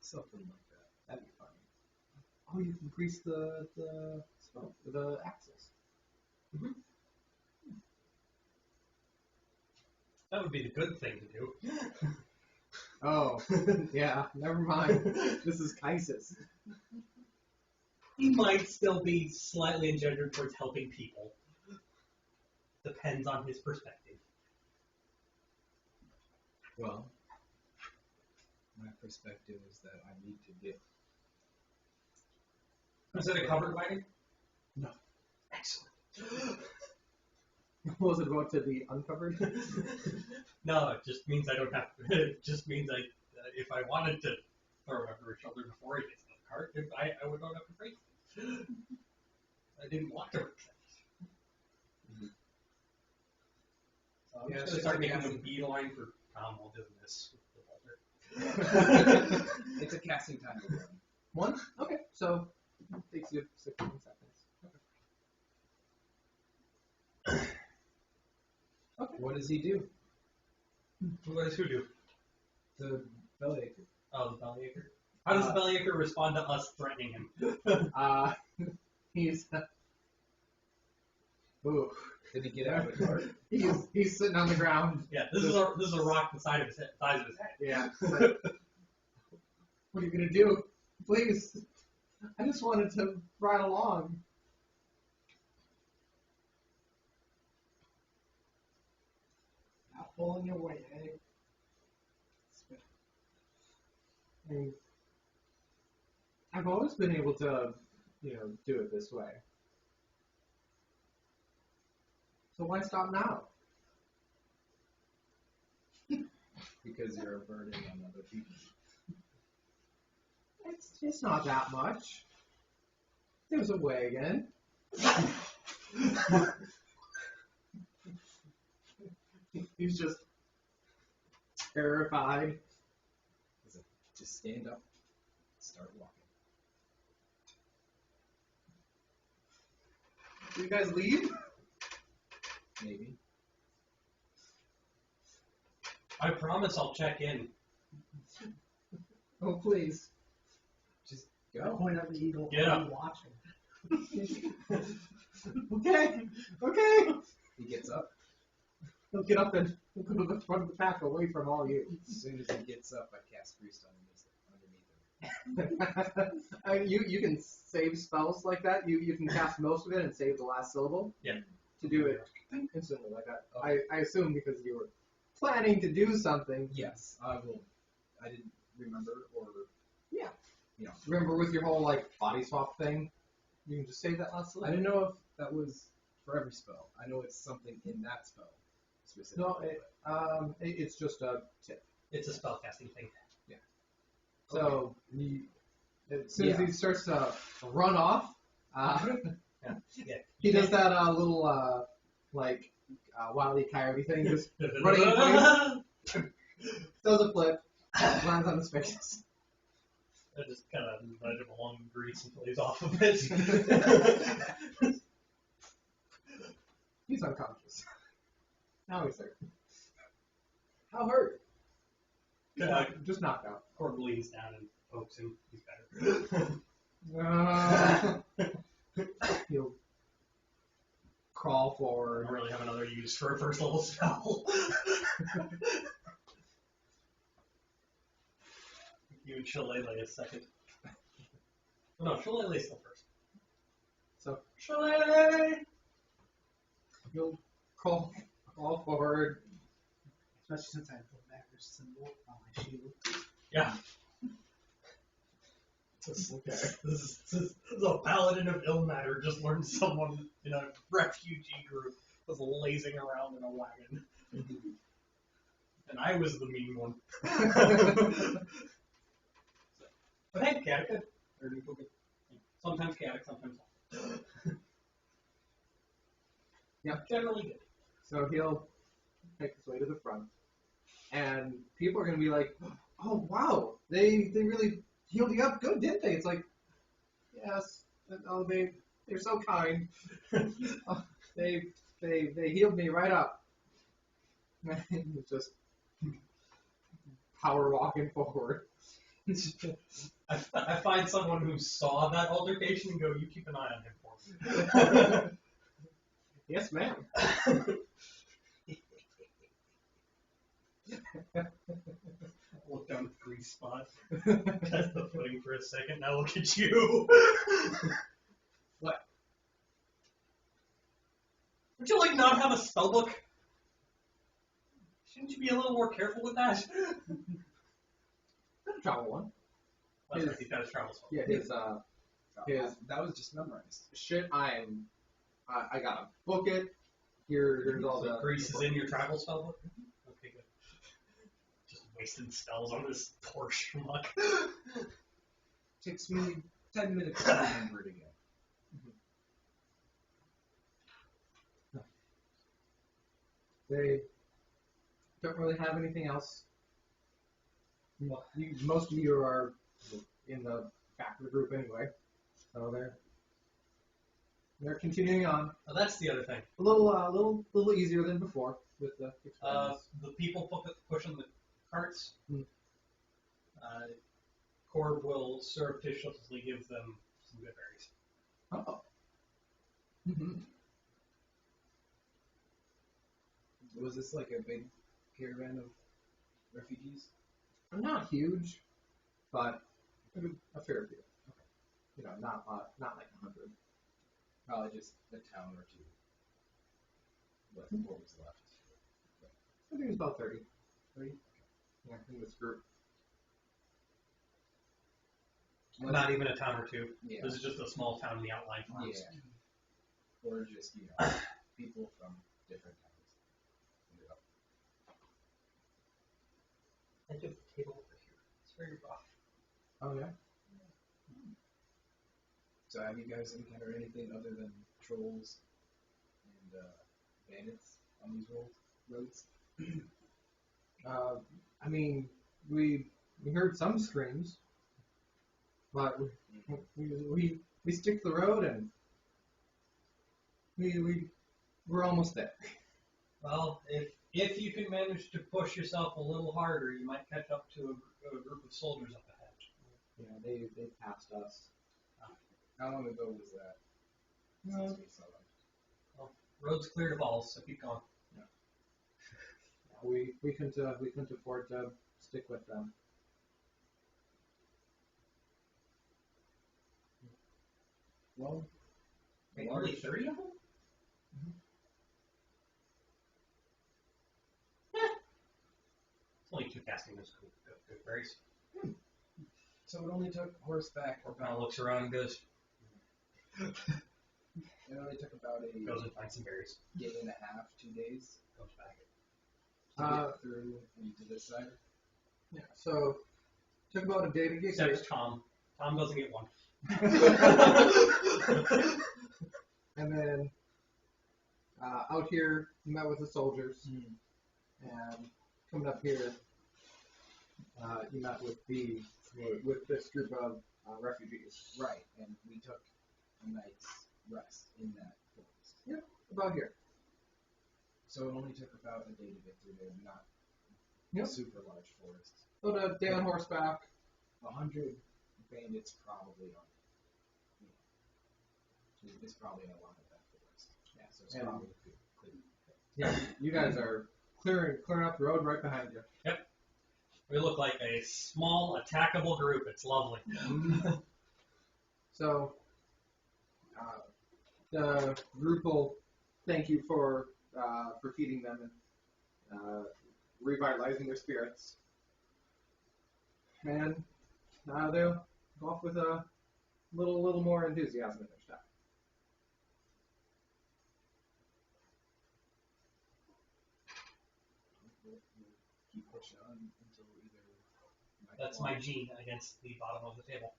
Something like that. That'd be funny. Oh, you can grease the axis. Mm-hmm. That would be the good thing to do. Oh, yeah. Never mind. This is Kaisis. He might still be slightly engendered towards helping people. Depends on his perspective. Well, my perspective is that I need to get. Is it a covered wagon? No. Excellent. Was it going to be uncovered? No, it just means I don't have to. It just means if I wanted to throw it over his shoulder before he gets in the cart, I would not have to break it. I didn't want to break that. So I'm just going to start making a beeline for Tom while doing this with the boulder. It's a casting time of 1? Okay, so it takes you 16 seconds. Okay. What does he do? What does who do? The Bellacre. Oh, the Bellacre. How does the Bellacre respond to us threatening him? He's. Ooh. Did he get out of the cart? He's sitting on the ground. Yeah, this is a rock the size of his head. Yeah. Like, what are you gonna do? Please. I just wanted to ride along. Not pulling your weight, eh? I mean, I've always been able to, do it this way. So why stop now? Because you're a burden on other people. It's not that much. There's a way again. He's just terrified. Just stand up, start walking. Do you guys leave? Maybe. I promise I'll check in. Oh, please. Just I'll go. point out the eagle. Get I'll up. be watching. Okay. He gets up. He'll get up and he'll go to the front of the pack away from all you. As soon as he gets up, I cast Grease underneath him. You can save spells like that. You can cast most of it and save the last syllable. Yeah. To do it instantly like that. I assume because you were planning to do something. Yes, I will. I didn't remember, or Yeah. you know, Remember with your whole body swap thing, you can just save that last I syllable. didn't know if that was for every spell. I know it's something in that spell specifically. No, it's just a tip. It's a spellcasting thing. So as soon as he starts to run off, Yeah. he does that little Wile E. Coyote thing, just running in place, does a flip, lands on his face. I just kind of nudge him along the grease until he's off of it. He's unconscious. Now he's hurt. How hurt? Just knocked out. Cord leans down and pokes him. He's better. He'll crawl I forward. don't really have another use for a first level spell. You and Shillelagh is second. Oh, no, Shillelagh is still first. So Shillelagh! you'll crawl forward. Especially since I have the dagger symbol on my shield. Yeah. This is a paladin of ill matter just learned someone in a refugee group was lazing around in a wagon. And I was the mean one. But hey, Gaddock good. Or Nico good. Sometimes Gaddock, sometimes not. Yeah. Generally good. So he'll make his way to the front, and people are gonna be like, "Oh wow, they really healed you up good, didn't they?" It's like, yes, oh they're so kind. Oh, they healed me right up. He's just power walking forward. I find someone who saw that altercation and go, you keep an eye on him for me. Yes, ma'am. Look down at the grease spot. Test the footing for a second. Now look at you. What? Would you like not have a spellbook? Shouldn't you be a little more careful with that? Got a travel one. That's right, he's got his travel spell. Yeah, his That was just memorized. shit. I gotta book it. Here's all the grease is in your travel spellbook? Okay, good. Just wasting spells on this poor schmuck. Takes me 10 minutes to remember it again. They don't really have anything else. Most of you are in the back of the group anyway, so they're continuing on. Oh, that's the other thing. A little easier than before with the experiments. The people pushing the carts, Hmm. Corb will surreptitiously give them some good berries. Oh. Mm-hmm. Was this like a big caravan of refugees? Not huge, but a fair few. Okay. You know, not like 100. Probably just a town or two. What was left? I think it's about 30. 30? Yeah, in this group. Not even a town or two. Yeah. This is just a small town in the outlying farms. Yeah. Or just, you know, people from different towns. Ended up. I do have the table over here. It's very rough. Oh yeah. So have you guys encountered anything other than trolls and bandits on these roads? I mean, we heard some screams, but we stick to the road and we're almost there. Well, if you can manage to push yourself a little harder, you might catch up to a group of soldiers up ahead. You know, they passed us. How long ago was that? Since we saw them? Well, road's clear to balls, so keep going. We couldn't afford to stick with them. Well, Wait, only 30 of them? It's only 2 casting those good berries. so it only took horseback Orpana looks around and goes It only took about a and finds some berries. day and a half, 2 days Goes back. to get through into this side. Yeah. So took about a day to get Except here. Tom. Tom doesn't get one. And then out here, you met with the soldiers, and coming up here, you met with this group of refugees. Right, and we took a night's rest in that forest. Yeah, about here. So it only took about a day to get through there, not Yep. super large forests. About a day on horseback. 100 bandits probably on. It's probably a lot of that forest. Yeah, so So it's And- probably clean. Yeah, you guys are clearing out the road right behind you. We look like a small attackable group. It's lovely. So, the group will thank you for feeding them and revitalizing their spirits, and they'll go off with a little more enthusiasm in their step. We'll keep pushing on until either. That's my gene against the bottom of the table.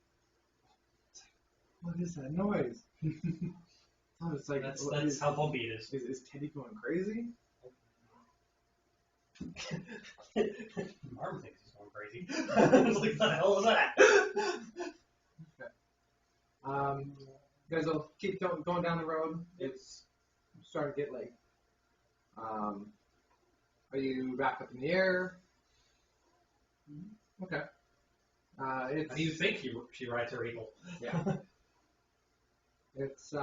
What is that noise? Oh, it's like That's how bumpy it is. Is Teddy going crazy? Marm thinks he's going crazy. It's like, what the hell was that? You guys will keep going down the road. It's starting to get late. Are you back up in the air? Okay. It's, How do you think she rides her eagle? Yeah. It's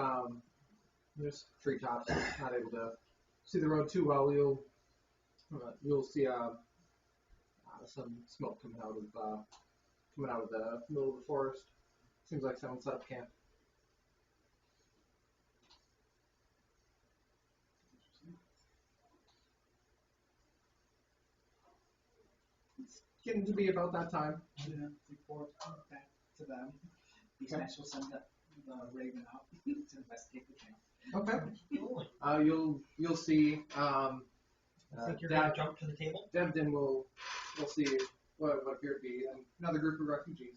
there's treetops. Not able to see the road too well. You'll see some smoke coming out of the middle of the forest. Seems like someone set up camp. It's getting to be about that time. Yeah, report back to them. These guys will send the raven out to investigate the camp. Okay. You'll see. I think you're going to jump to the table? Devden will see what appear to be another group of refugees.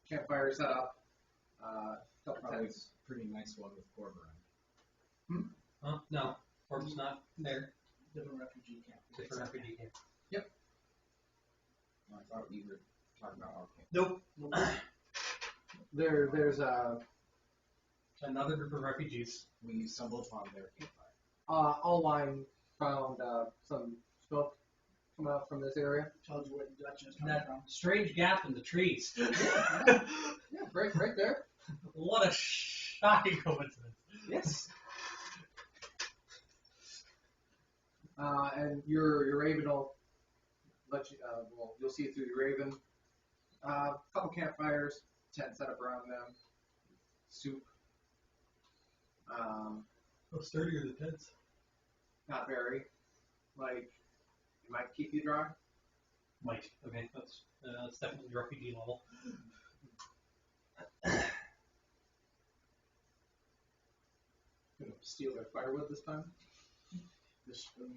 Campfire set up. Couple Probably tents. a pretty nice one with Corb around. No. Corb's not there. Different refugee camp. Different refugee camp. I thought we were talking about our camp. Nope. There's Another group of refugees. We stumbled upon their campfire. Allline found some smoke coming out from this area. Told you where the Dutch is coming That from. strange gap in the trees. Yeah, right there. What a shocking coincidence. Yes. And your raven will let you. You'll see through your raven. Couple campfires, tent set up around them, soup. How sturdy are the tents? Not very. Like, it might keep you dry. Might. Okay, that's definitely refugee level. Gonna steal their firewood this time. The spoon.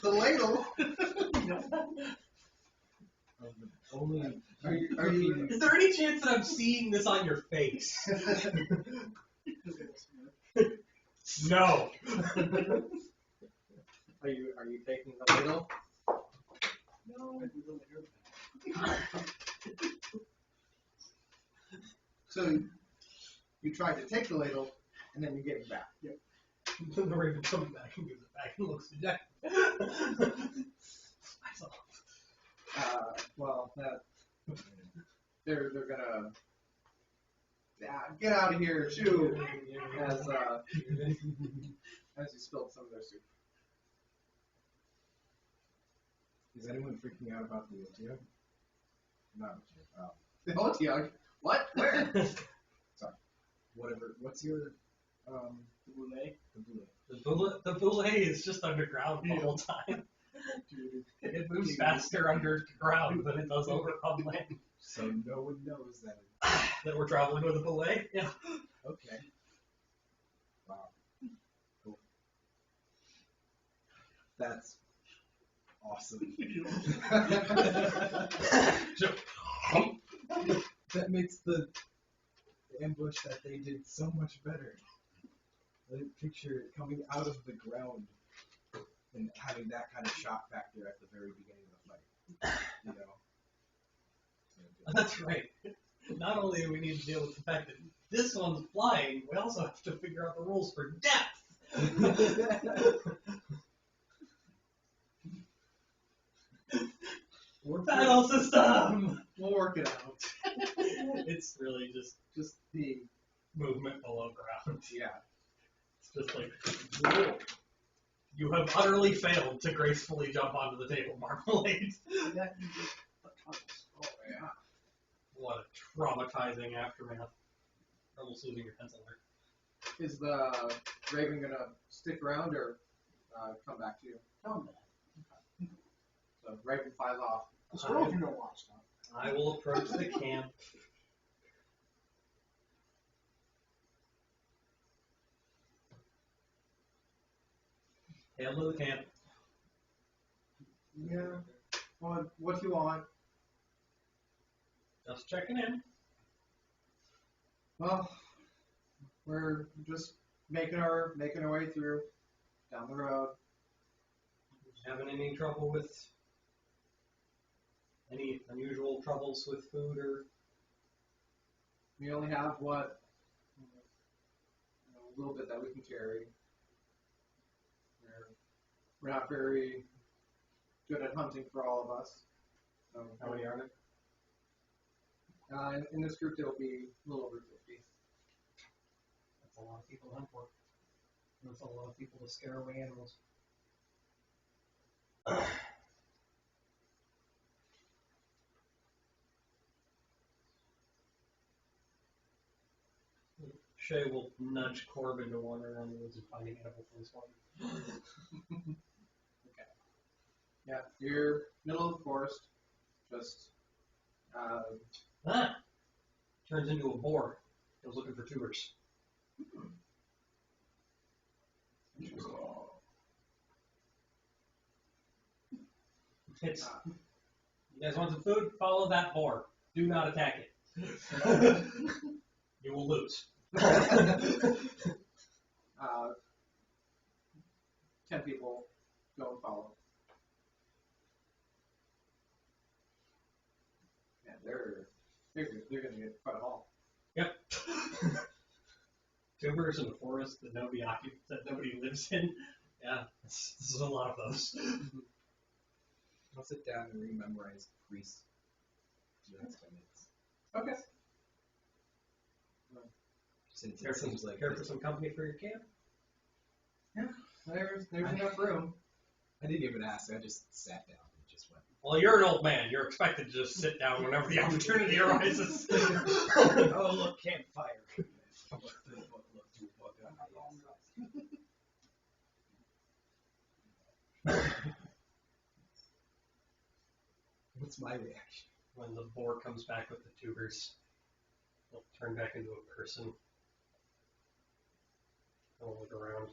The ladle. Only Are you? Is there any chance that I'm seeing this on your face? No. Are you taking the ladle? No, we really heard that. So you tried to take the ladle, and then you gave it back. The raven comes back and gives it back and looks dejected. Well, they're gonna get out of here, shoo! As you spilled some of their soup. Is anyone freaking out about the OTO? No. The Otiog? What? Where? Whatever. What's your The boulet. the blue? The boulet is just underground the whole time. It moves faster underground than it does over on land. So no one knows that. That we're traveling with a boulet? Yeah. Okay. Wow. Cool. That's awesome. That makes the ambush that they did so much better. I picture it coming out of the ground and having that kind of shock factor at the very beginning of the fight. You know? That's right. Not only do we need to deal with the fact that this one's flying, we also have to figure out the rules for death. Battle system! We'll work it out. It's really just Just the movement below ground. Yeah. It's just like, whoa. You have utterly failed to gracefully jump onto the table, Marmalade. That you did the tunnels. Oh yeah. What a traumatizing aftermath. Almost losing your pencil there. Is the Raven gonna stick around or come back to you? Come back. So Raven flies off. The squirrel can go watch stuff. I will approach the camp. Hail to the camp. Yeah. What do you want? Just checking in. Well, we're just making our way through down the road. Having any trouble with any unusual troubles with food or We only have what a little bit that we can carry. We're not very good at hunting for all of us. So, how many are there? in this group, there'll be a little over 50. That's a lot of people to hunt for. That's a lot of people to scare away animals. Shay will nudge Corbin to wander around the woods and finding edible things for him. Yeah, you're middle of the forest. Just Turns into a boar. Goes looking for tubers. It's, you guys want some food? Follow that boar. Do not attack it. You will lose. 10 people go and follow. Yeah, they're gonna get quite a haul. Yep. Tubers in a forest that nobody lives in. Yeah, this is a lot of those. I'll sit down and rememorize priest. Next 10 minutes. Okay. Since Care it seems like for some company for your camp? There's enough room. I didn't even ask. I just sat down and just went. Well, you're an old man. You're expected to just sit down whenever the opportunity arises. Oh, look, campfire. What's my reaction? When the boar comes back with the tubers, he'll turn back into a person. He'll look around.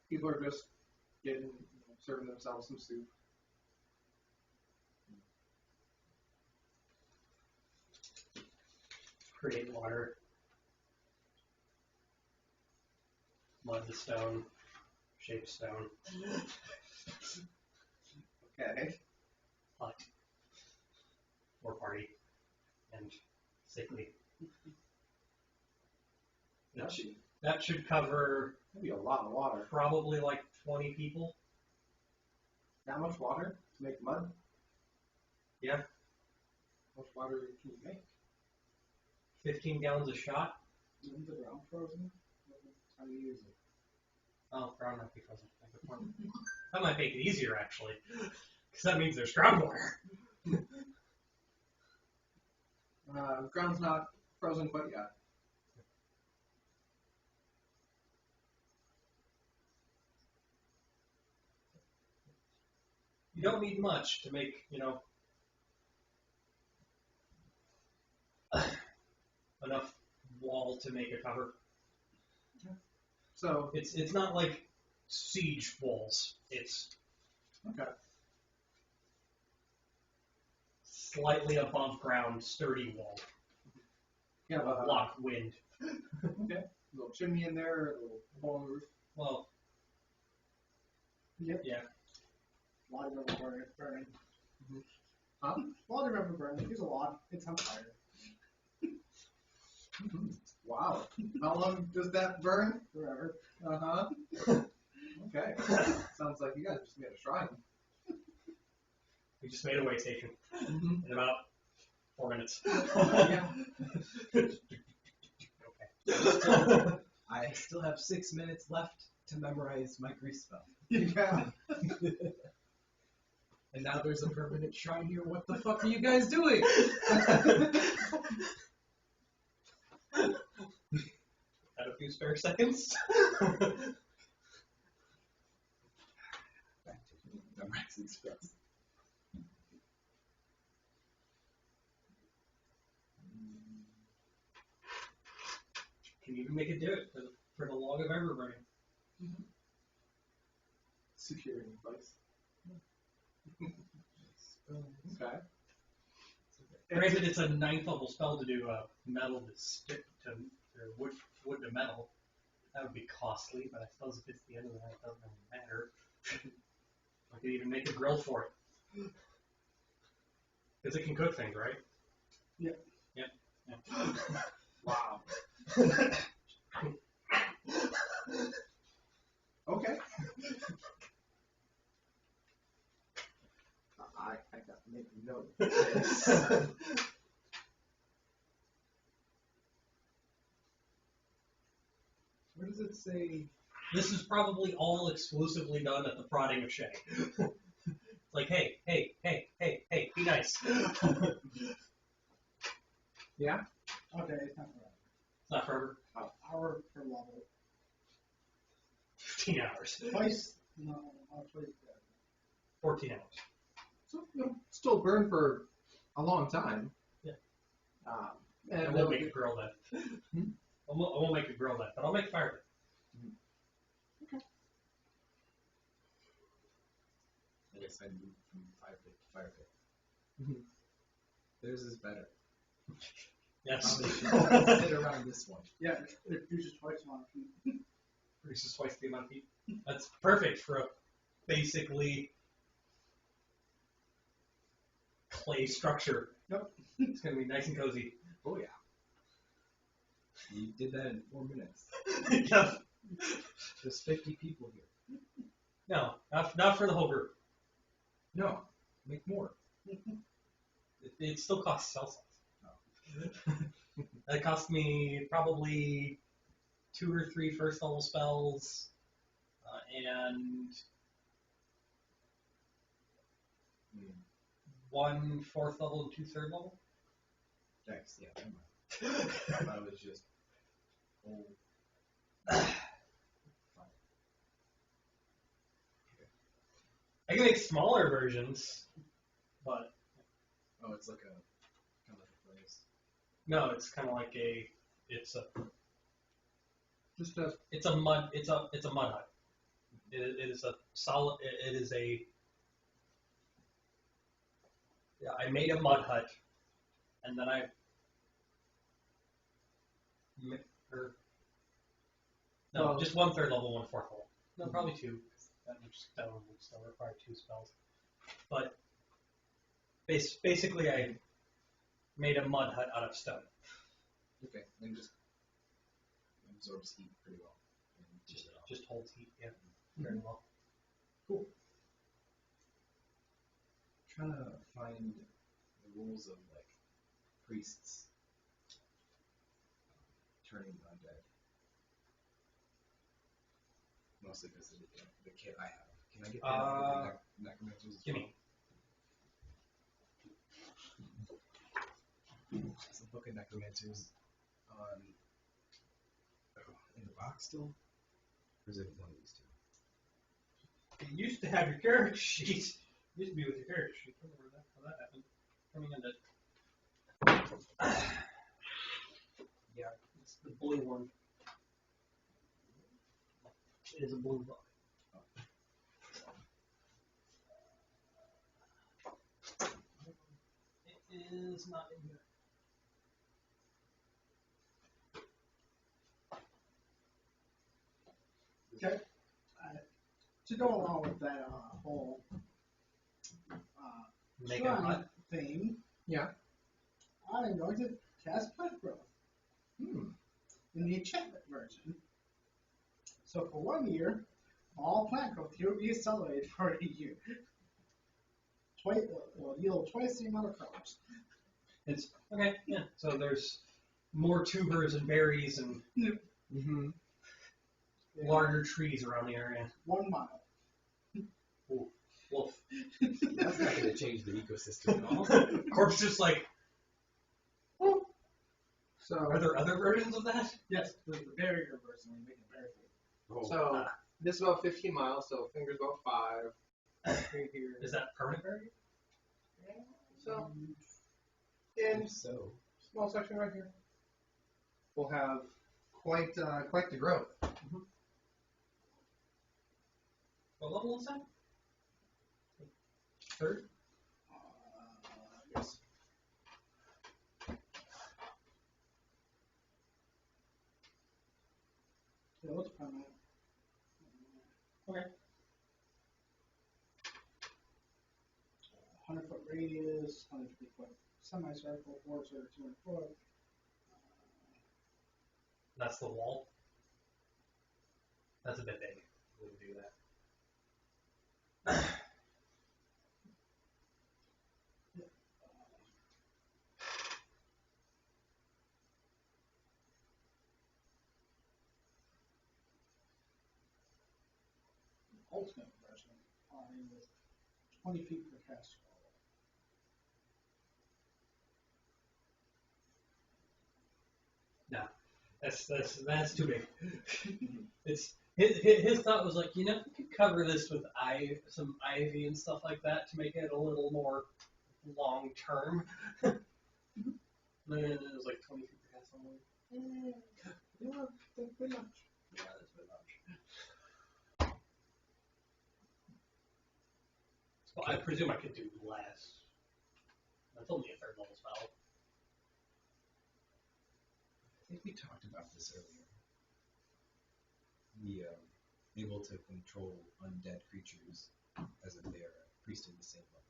People are just serving themselves some soup. Create water. Mud to stone. Shape stone. Okay. Hut. Or party. And sickly. That should cover That'd be a lot of water. probably like 20 people. That much water to make mud? Yeah. How much water can you make? 15 gallons a shot. Isn't the ground frozen? How do you use it? Oh, ground might be frozen. Good point. That might make it easier, actually. Because that means there's groundwater. Ground's not frozen quite yet. You don't need much to make, enough wall to make a cover. So It's not like siege walls. It's okay. slightly above ground, sturdy wall. Yeah, but Block wind. okay. A little chimney in there, a little hole in the roof. Well, Yep. yeah. Log river burning. Huh? Log river burning. There's a log. It's on fire. Wow. How long does that burn? Forever. Uh-huh. Okay. Sounds like you guys just made a shrine. We just made a way station in about 4 minutes. Yeah. I still have 6 minutes left to memorize my grease spell. Yeah. And now there's a permanent shrine here. What the fuck are you guys doing? Had a few spare seconds. Back to memorizing spells. Can even make it do it for the log of ever burning. Security device. Okay. Granted, it's a 9th level spell to do metal to stick to or wood to metal. That would be costly, but I suppose if it's the end of the night, it doesn't really matter. I could even make a grill for it. Because it can cook things, right? Yep. Yep. Wow. Okay. I got to make a note of this. Where does it say? This is probably all exclusively done at the prodding of Shay. Like, hey, be nice. Yeah? Okay, it's not forever. It's not forever. Hour per level. 15 hours. Twice, no, twice. 14 hours. So, still burn for a long time. Yeah. And I won't make a grill then. I won't make a grill then, but I'll make fire. I guess I moved from fire pit to fire pit. Mhm. Theirs is better. Yes. Probably should sit around this one. Yeah, it produces twice the amount of heat. Produces twice the amount of heat. That's perfect for a basically clay structure. Yep. It's going to be nice and cozy. Oh yeah. You did that in 4 minutes. Yeah. There's 50 people here. No, not for the whole group. No, make more. It still costs spell slots. That cost me probably 2 or 3 first level spells, and 1 4th level and 2 3rd level. Thanks. Yeah, never mind. I thought it was just old. I can make smaller versions, but Oh, it's like a kind of like a phrase. no, it's kind of like it's just a mud hut. It is a solid. It is a. Yeah, I made a mud hut, and then Well- just 1 3rd level, 1 4th level. No, probably 2. That one would still require 2 spells. But basically, I made a mud hut out of stone. Okay, and just absorbs heat pretty well. And Just holds heat. Yeah, very well. cool. Trying to find the rules of like priests turning undead. Mostly because of the kit I have. Can I get the necromancers as Give well? me. Is the book of necromancers on in the box still? Or is it one of these two? You used to have your character sheet. Used to be with your character sheet. I don't know how that happened. Coming into. Yeah, it's the blue one. It is a blue book. It is not in here. Okay. To go along with that whole Make a shrine hut. thing, yeah. I'm going to cast plant growth in the enchantment version. So for 1 year, all plant growth here will be accelerated for a year. yield twice the amount of colors. It's okay. Yeah. So there's more tubers and berries and Mm-hmm. larger trees around the area. 1 mile. Ooh, wolf. That's not going to change the ecosystem at all. Corpse just like. So, Are there other versions of that? Yes, there's the barrier version where you make a barricade. so this is about 15 miles, so fingers about 5. Right here. Is that permanent barrier? So, in So, small section right here, we'll have quite the growth. What level is that? Third? Yes. Yeah, what's permanent? Okay. 100-foot radius, 150-foot semicircle, 4 circle, 200 foot. That's the wall. That's a bit big. Wouldn't do that. Ultimate version is 20 feet per cast wall. That's too big. It's his thought was like, you know, we could cover this with some ivy and stuff like that to make it a little more long term. And then it was like 20 feet per cast wall. Yeah, that's pretty much. Yeah, that's a bit much. So I presume I could do less. That's only a third level spell. I think we talked about this earlier. The able to control undead creatures as if they are a priest in the same level.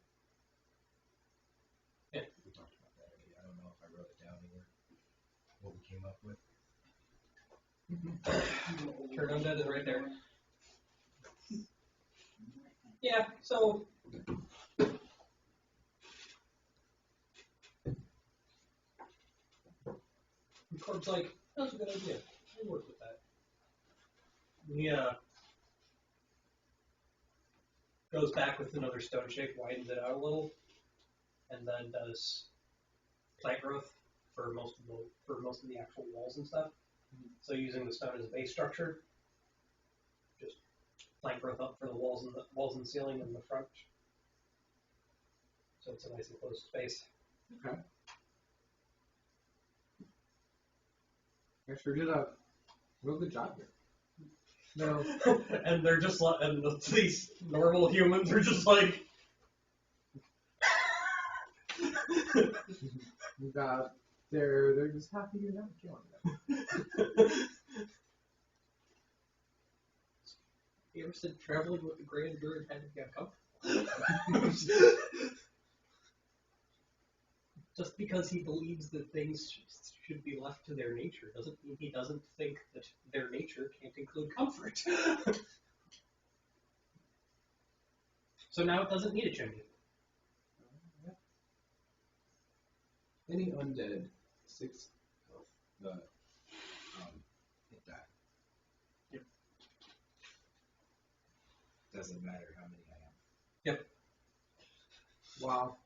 Yeah. We talked about that already. I don't know if I wrote it down anywhere. What we came up with. Turn undead is right there. Yeah, so the Corb's like, that's a good idea. I'll work with that. He goes back with another stone shape, widens it out a little, and then does plant growth for most of the actual walls and stuff. So using the stone as a base structure, just plant growth up for the walls and ceiling and the front. So it's a nice enclosed space. Okay. I sure did a real good job here. No, And they're just like, and these normal humans are just like, they're just happy you're not killing them. you ever said traveling with the Grand Druid had to get comfortable? Just because he believes that things should be left to their nature doesn't mean he doesn't think that their nature can't include comfort. So now it doesn't need a chimney. Any undead 6 health, the hit die. Yep. Doesn't matter how many I have. Yep. Wow.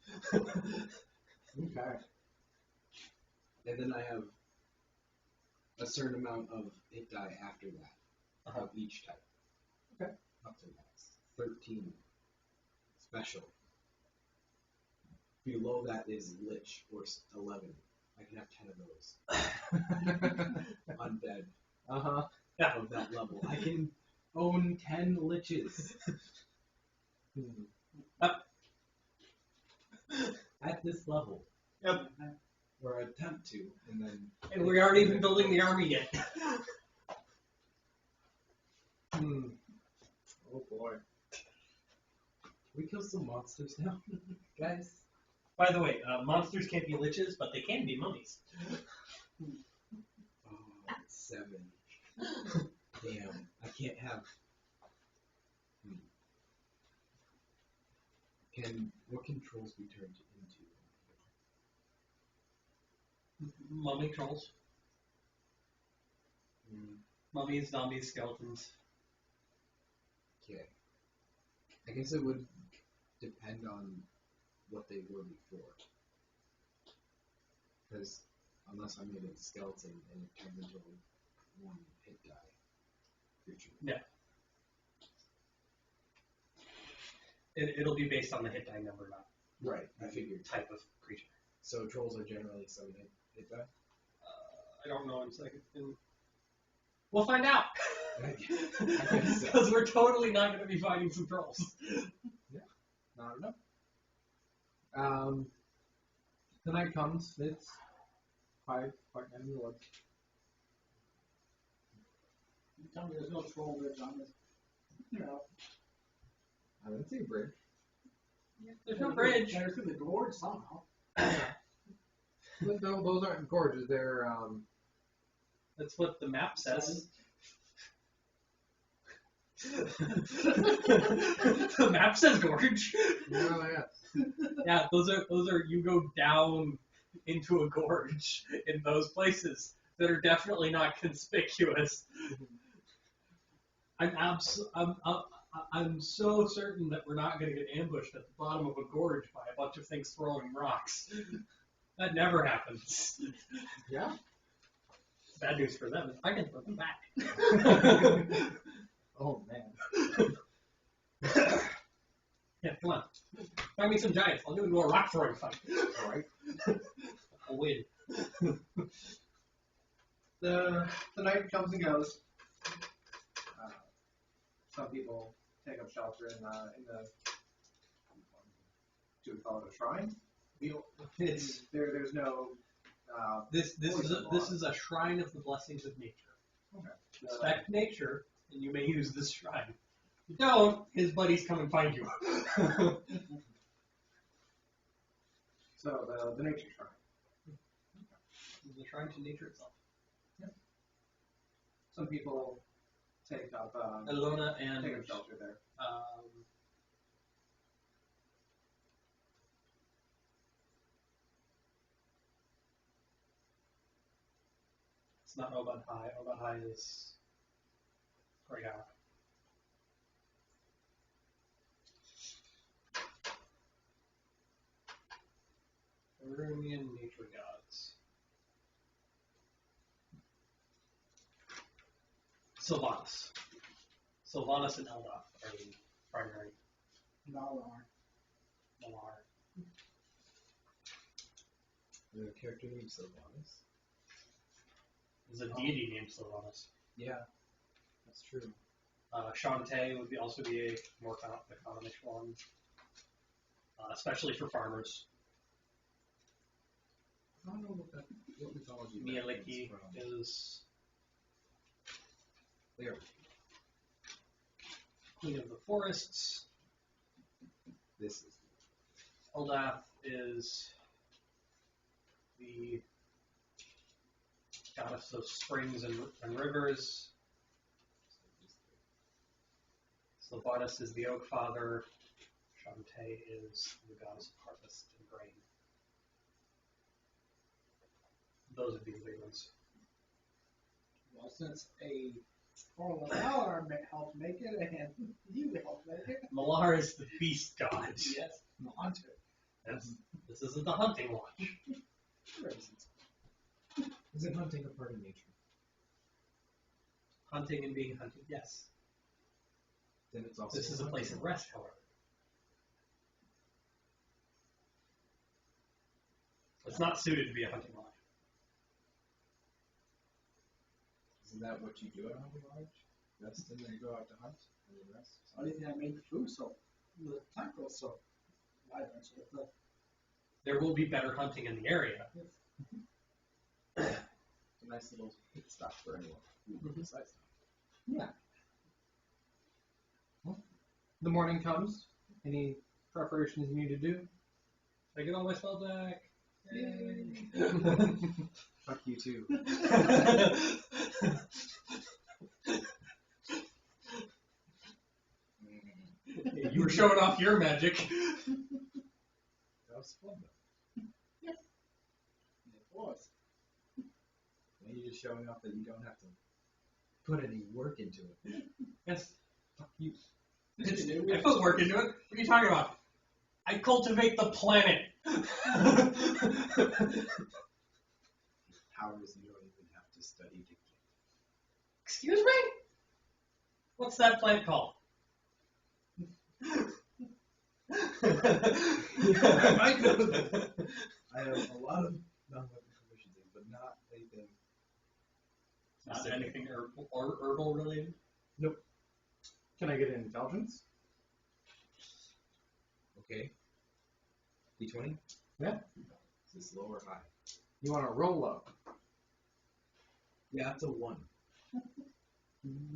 Okay. And then I have a certain amount of hit die after that, of each type. Okay. Up to max. 13. Special. Below that is Lich, or 11. I can have 10 of those. Undead. Uh-huh. Yeah. Of that level. I can own 10 Liches. At this level. Yep. Or attempt to, and then... And we aren't even building the army yet. Oh boy. We kill some monsters now, guys. By the way, monsters can't be liches, but they can be mummies. Oh, 7. Damn, I can't have... What can trolls be turned into? Mummy trolls. Mummies, zombies, skeletons. Okay. I guess it would depend on what they were before. Because unless I made a skeleton and it turns into a one hit die creature. Yeah. It'll be based on the hit die number, not Right, I figured. type of creature. So trolls are generally 7 hit die? I don't know in second. We'll find out. I guess so. Because we're totally not going to be fighting some trolls. Not enough. The night comes. It's quiet night in the woods. You tell me there's no troll bridge on this. You know. I didn't see a bridge. There's no bridge. Better through the gorge somehow. But no, those aren't gorges. They're That's what the map says. The map says gorge. no, yeah. Yeah, those are you go down into a gorge in those places that are definitely not conspicuous. I'm so certain that we're not going to get ambushed at the bottom of a gorge by a bunch of things throwing rocks. That never happens. Yeah. Bad news for them is I can put them back. Oh man. Yeah, come on. Find me some giants. I'll do a rock throwing fight. All right. I'll win. The night comes and goes. Some people take up shelter in the do we call it a shrine? It's There's no this is a shrine of the blessings of nature. Okay. Respect nature, and you may use this shrine. If you don't, his buddies come and find you. So the nature shrine. The shrine to nature itself. Some people take up Elona and take up shelter there. It's not Oban High. Oban High is right out. Erumian nature gods. Sylvanas. Sylvanas and Eldoth are the primary. Valar. Malar. The character named Sylvanas. There's a deity named Sylvanas. Yeah, that's true. Shantae would also be a more economic one, especially for farmers. I don't know what mythology that Mieliki comes from. is There. queen of the forests. This is Eldath is the goddess of springs and rivers. Sylvanas is the oak father. Shantae is the goddess of harvest and grain. Those would be the big ones. Well, since a former Valar helped make it, and you helped make it. Malar is the beast god. Yes, the hunter. This isn't the hunting one. Sure isn't. Isn't hunting a part of nature? Hunting and being hunted, yes. Then it's also This is a place of rest, however. It's not suited to be a hunting lodge. Isn't that what you do at a hunting lodge? Rest and then go out to hunt and then rest? The only thing I made the food so the tacos so vibrant. So the There will be better hunting in the area. It's a nice little pit stop for anyone who decides to. Yeah. Well, the morning comes. Any preparations you need to do? I get all my spells back. Yay. Fuck you too. You were showing off your magic. showing off that you don't have to put any work into it. Yes. Fuck you. I put work into it. What are you talking about? I cultivate the planet. Powers you don't even have to study to get. Excuse me? What's that plant called? I might know that. I have a lot of non-weapon proficiency, but not anything. Not specific. anything herbal related. Can I get an intelligence? Okay. D20? Yeah. Is this low or high? You want to roll low? Yeah, it's a 1.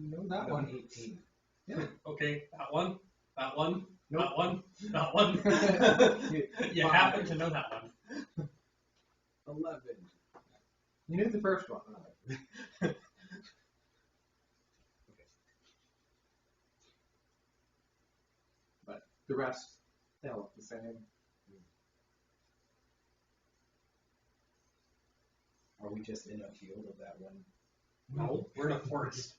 No, that one. 18. Okay, that one, that one, Nope. that one, that one. You Fine. happen to know that one. 11. You knew the first one. But the rest, they all look the same. Are we just in a field of that one? No, we're in a forest.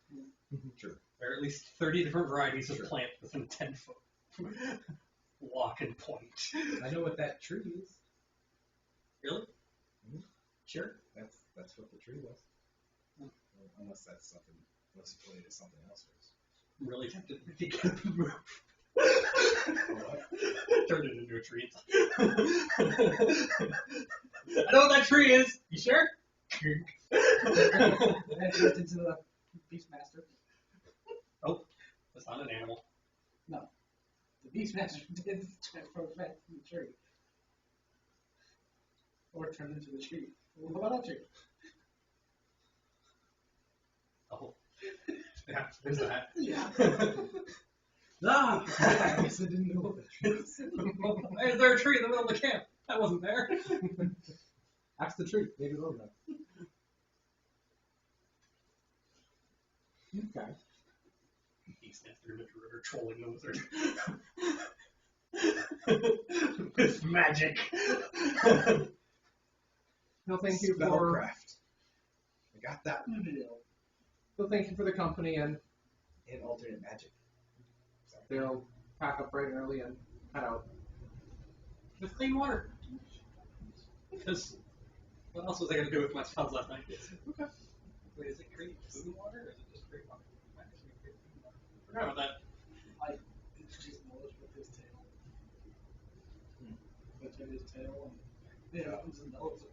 True. There are at least 30 different varieties of Sure. plant within 10-foot walk and point. I know what that tree is. Really? Mhm. Sure. That's what the tree was. Well, unless that's something, unless it's related to something else. I'm really tempted to get the move. What? Turn it into a tree. I know what that tree is. You sure? And it went into the Beastmaster. That's not an animal. The Beastmaster did transform back from the tree. Or turn into the tree. What about that tree? Oh. Yeah, there's that. Yeah. Ah! I guess I didn't know what that tree was. Why is there a tree in the middle of the camp? That wasn't there. Ask the tree. Maybe they'll know. Okay. Beastmaster are trolling the wizard. With magic. No, thank you for. Spellcraft. I got that one. So thank you for the company, and And alternate magic. Sorry. they'll pack up bright and early and head out. With clean water. Because what else was I going to do with my spells last night? Okay. Wait, is it create food and water, or is it just create water? Might just be create food and water. Forgot about that. It's just knowledge with his tail. Within his tail, and it opens and knows it.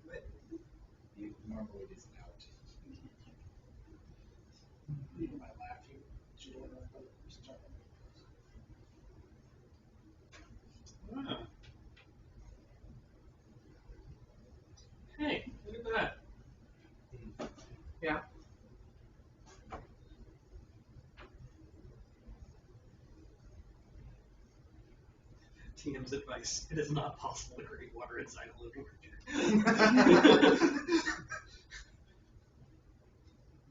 The marmalade is out. Even by laughing, joy, start. Ah. Hey, look at that. Yeah. TM's advice: it is not possible to create water inside a living creature.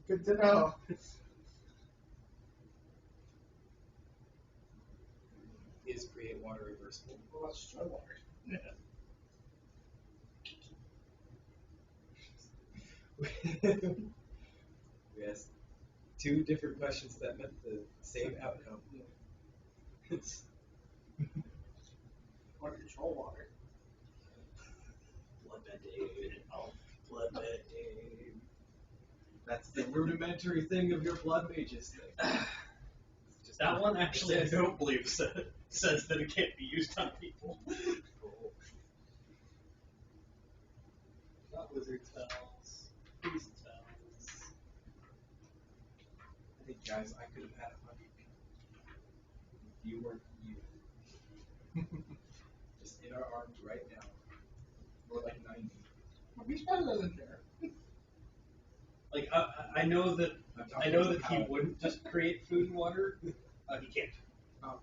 Good to know. Is create water reversible? Well, that's joy water. Yes. 2 different questions that meant the same outcome. It's Or control water. Bloodbed Dave. Oh, Bloodbed Dave. That's the rudimentary thing of your blood mages thing. Just That one actually, I don't believe says that it can't be used on people. Not wizard spells, priest spells. I think, guys, I could have had 100 people. You weren't you. Just in our arms right now. We're like 90. Well, Beastmaster doesn't care. Like I know that I'm I talking know about that he how- wouldn't just create food and water. He can't. Oh.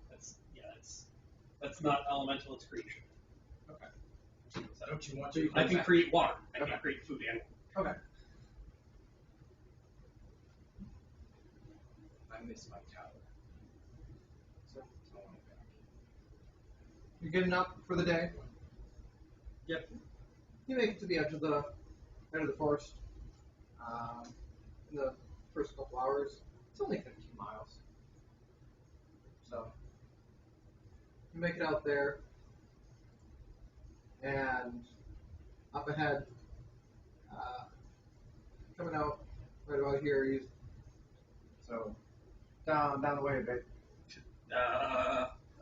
That's not elemental. It's creation. Okay. Don't you want So you to? I can create water. I Okay. can't create food and Okay. I miss my tower. So I want it back. You're getting up for the day. Yep. You make it to the edge of the forest. in the first couple hours. It's only 15 miles. So, you make it out there, and up ahead, coming out right about here, so down the way a bit.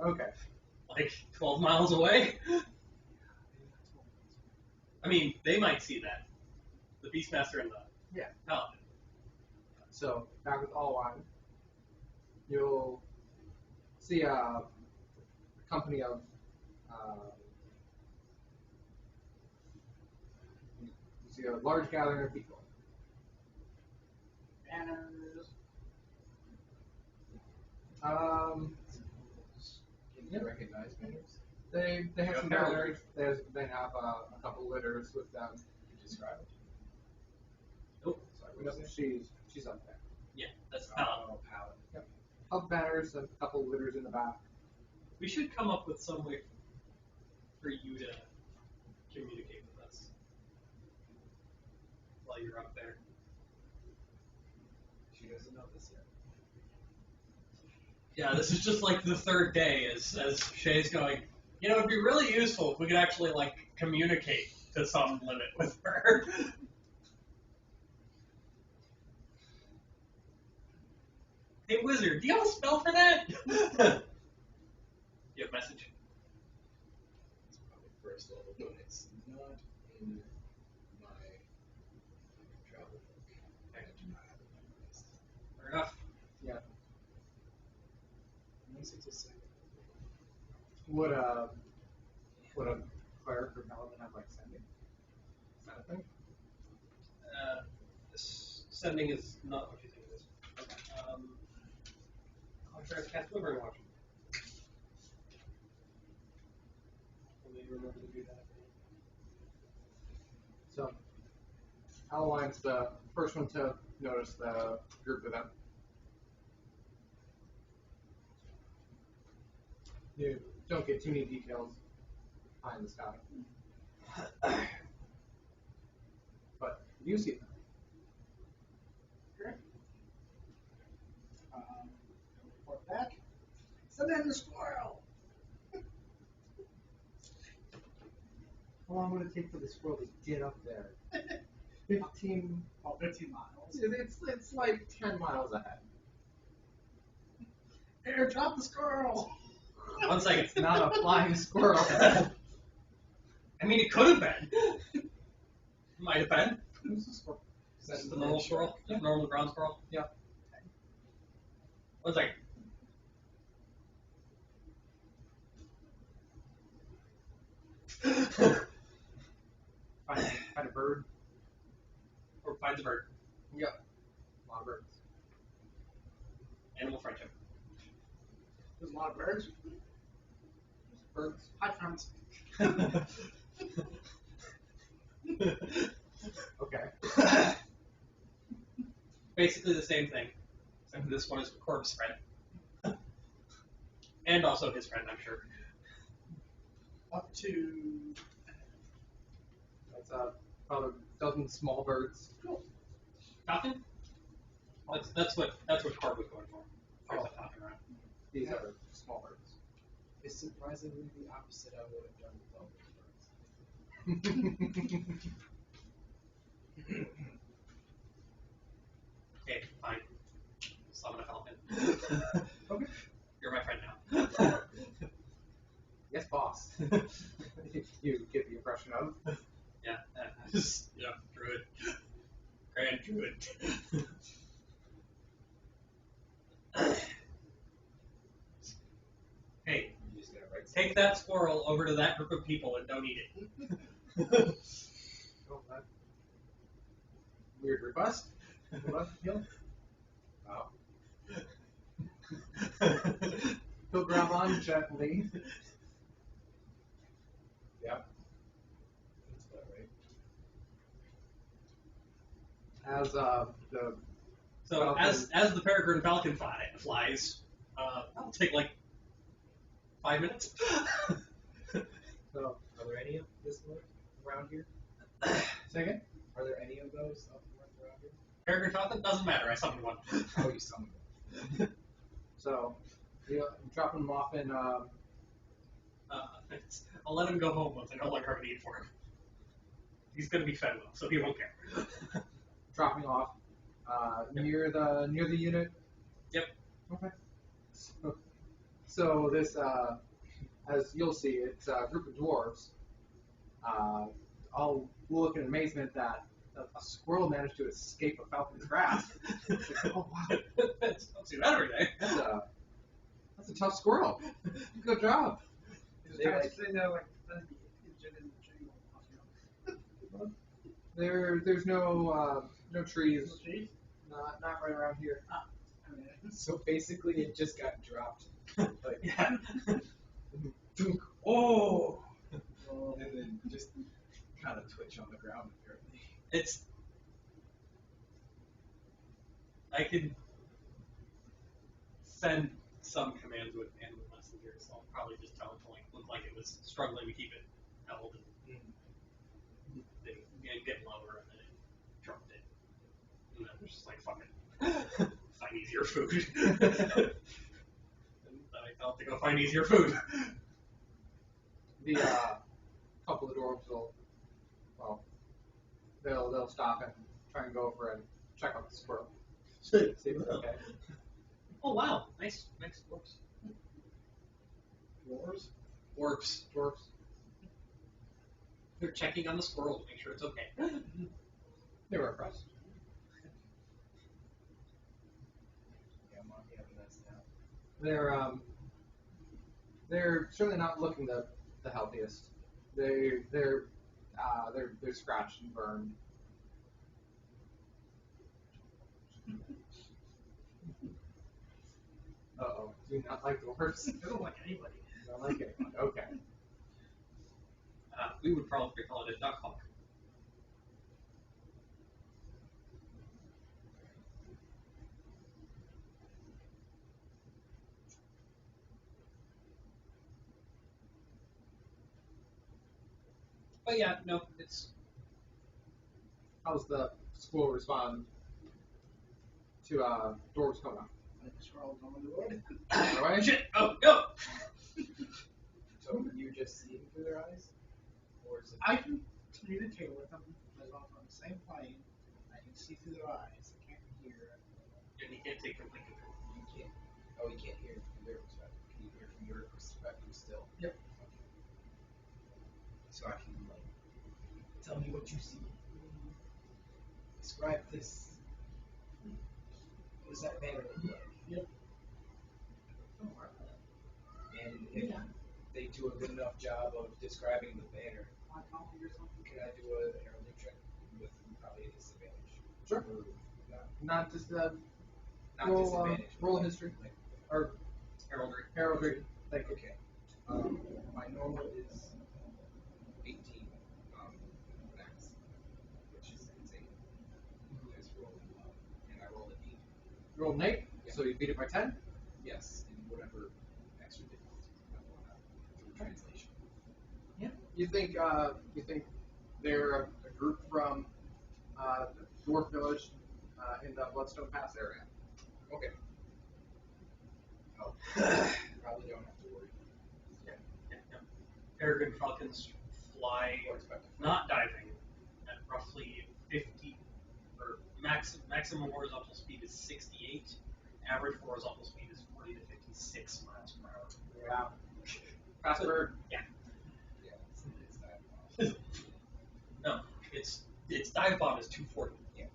Okay. Like 12 miles away? I mean, they might see that. The Beastmaster and the Yeah. Paladin. So, back with Allwine, you'll see a company of you see a large gathering of people. Banners. Can you recognize banners? They have Yeah, some apparently. banners. They have a couple litters with them. Can you describe it? Nope. Sorry, No, what is it? she's up there. Yeah, that's the Paladin. Oh, Paladin. Couple banners, a couple litters in the back. We should come up with some way for you to communicate with us while you're up there. She doesn't know this yet. Yeah, this is just like the third day as Shay's going, you know, it'd be really useful if we could actually, like, communicate to some limit with her. Hey, wizard, do you have a spell for that? You have a message? It's probably first level, but it's not in my travel book. I do not have it memorized. Fair enough. Yeah. Unless it's a second. Would a cleric or paladin have like sending? Is that a thing? Sending is not what you think it is. I'll try to cast Withering Watch. Let me remember to do that. So, Allwine's the first one to notice the group of them. You don't get too many details behind the sky. But you see them. Report back. Send in the squirrel. How long would it take for the squirrel to get up there? 15 miles. It's like 10 miles ahead. Here, drop the squirrel. 1 second. It's not a flying squirrel. I mean, it could have been. Might have been. Who's the squirrel? That's the normal squirrel. Yeah. Normal ground squirrel. Yeah. 1 second. Find a bird. Or finds a bird. Yep. A lot of birds. Animal friendship. There's a lot of birds. Birds. Hi, friends. Okay. Basically the same thing. Except this one is Corb's friend. And also his friend, I'm sure. Up to. That's about a dozen small birds. Cool. Nothing? That's what Corb was going for. There's a falcon around. These are small birds. It's surprisingly the opposite I would have done with all those birds. Okay, fine. Summon a falcon. Okay. You're my friend now. Yes, boss. You get the impression of. Yeah, yeah, druid. Grand druid. Hey, You just gotta write take that squirrel over to that group of people and don't eat it. Oh, that weird request. What? He'll grab on gently. Yep. That's about right. As the So Falcon. as the peregrine falcon flies, that'll take like 5 minutes. so Are there any of this north around here? say again? Are there any of those up north around here? Peregrine Falcon doesn't matter. I summoned one. Oh, you summoned it. So you dropping them off in. I'll let him go home once I no longer have a need for him. He's gonna be fed well, so he won't care. Dropping off near the unit. Yep. Okay. So this, as you'll see, it's a group of dwarves. All look in amazement that a squirrel managed to escape a falcon's grasp. It's like, oh wow, Don't see that every day. that's a tough squirrel. Good job. They like sitting there like that'd be injured in the tree. There's no trees. No trees? Not right around here. I mean, So basically, it just got dropped. Like, Yeah. oh! And then just kind of twitch on the ground, apparently. It's. I can send some commands with animal messenger, so I'll probably just tell it to look like it was struggling to keep it held and they get lower and then it dropped it. And then it was just like, fuck it. Find easier food. And I tell it to go find easier food. The couple of dwarves they'll stop and try and go over and check out the squirrel. See if it's okay. Oh wow, nice dwarves. Dwarves? Dwarves. Dwarves. They're checking on the squirrel to make sure it's okay. They were impressed. Yeah, I'm on the evidence now. They're certainly not looking the healthiest. They're scratched and burned. Uh-oh. Do you not like dwarves? I don't like anybody. You don't like anyone. Okay. We would probably call it a duck hawk. But yeah, no, it's How's the school respond to dwarves coming up? I just rolled on the wood. Alright? shit. Oh no! So you just see through their eyes? Or is it... I can communicate with them as long as we're on the same plane. I can see through their eyes. I can't hear. And he can't take complete control. You can't... Oh, you can't hear from their perspective. Can you hear from your perspective still? Yep. Okay. So I can, like, tell me what you see. Describe this. What does that banner look like? Yep. And if they do a good enough job of describing the banner, I copy or something. can I do a heraldry check with probably a disadvantage? Sure. Or Not just not roll disadvantage. but roll like- history Like, or Heraldry. heraldry. Thank you. okay. My normal is 18 max, which is insane. I just rolled, and I rolled an 8. You rolled an 8, Yeah. so you beat it by 10. Yes, and whatever extra difficulties I want for translation. Yeah. You think they're a group from the dwarf village in the Bloodstone Pass area? Okay. Oh, probably don't have to worry. Yeah. Peregrine falcons fly, Or expect to not diving, at roughly 50, or maximum horizontal speed is 68. Average horizontal speed is 40 to 56 miles per hour. Yeah. Fast bird. Yeah. Yeah, it's that. No, its dive bomb is 240. Yeah.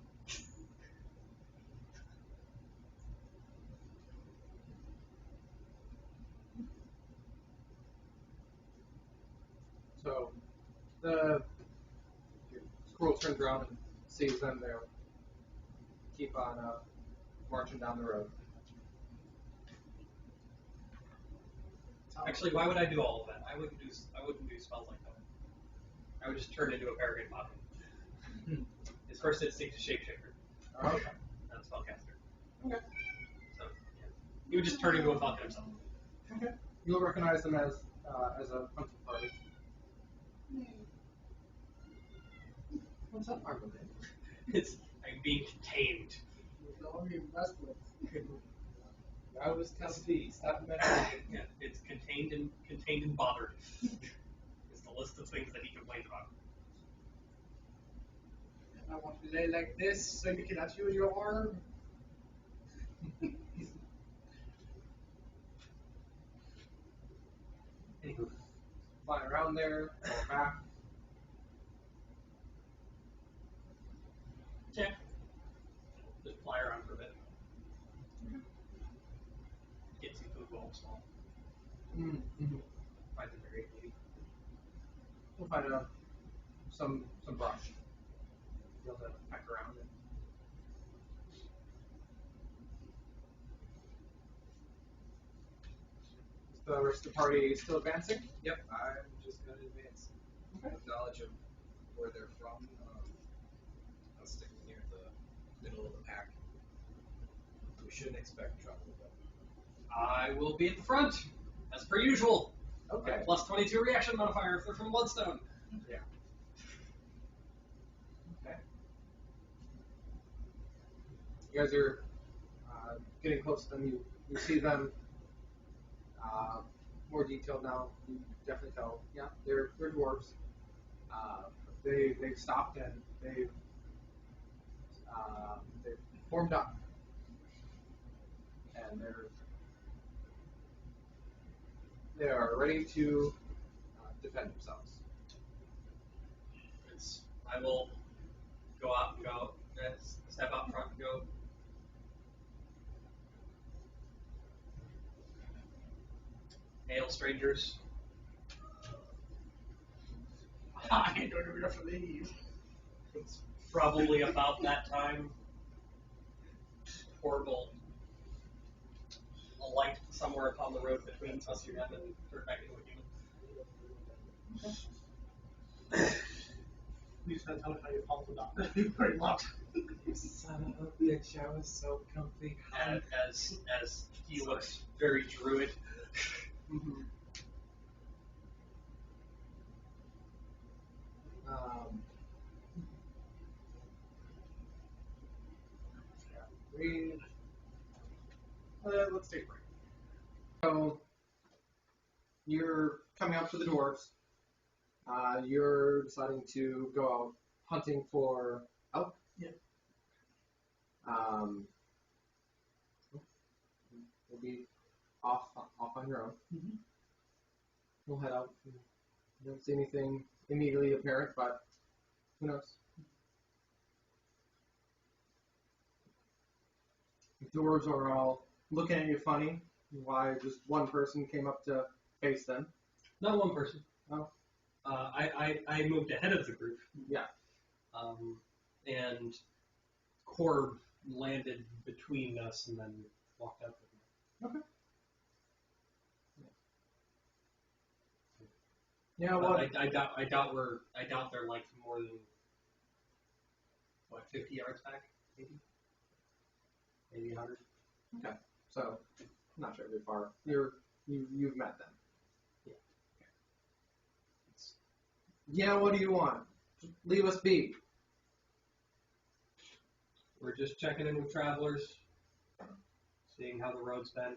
So the squirrel turns around and sees them there. Keep on marching down the road. Actually, why would I do all of that? I wouldn't do spells like that. I would just turn into a peregrine falcon. His first instinct is shapeshifter, Okay. not spellcaster. Okay. So yeah. He would just turn into a falcon himself. Okay. You'll recognize them as a hunting party. What's up, Armand? It's I'm being contained. You're no longer restless. I was comfy. Stop mentioning it. Yeah, it's contained and bothered. Is the list of things that he complained about. I want to lay like this so you cannot use your arm. Anywho, flying around there, going back. Yeah. Just fly around for a bit. Get some food while small. Mm-hmm. Find the berry maybe. We'll find some brush. Be able to peck around it. Is the rest of the party still advancing? Yep, I'm just going to advance. Okay. With knowledge of where they're from, I'll stick near the middle of the pack. We shouldn't expect trouble, though. I will be at the front, as per usual. Okay. Plus 22 reaction modifier if they're from Bloodstone. Yeah. Okay. You guys are getting close to them. You see them more detailed now. You definitely tell. Yeah, they're dwarves. They've stopped and they've formed up, and they are ready to defend themselves. I will go out and go, step out front and go. Hail, strangers. I don't know enough to leave. It's probably about that time. Horrible. A light somewhere upon the road between us human and turn back into a human. You just gotta tell me how you follow the doctor. Pretty much. You son of a bitch, I was so comfy. And as he looks very druid. Mm-hmm. Let's take a break. So, you're coming up to the dwarves. You're deciding to go out hunting for elk. Yeah. We'll be off on your own. Mm-hmm. We'll head out. You don't see anything immediately apparent, but who knows? The dwarves are all looking at you funny. Why just one person came up to face them? Not one person. Oh. I moved ahead of the group. Yeah. And Corb landed between us and then walked up with me. Okay. Yeah. But Well, I doubt they're like more than 50 yards back, maybe 100. okay. So, not sure very far. You've met them. Yeah. Yeah. What do you want? Just leave us be. We're just checking in with travelers, seeing how the road's been.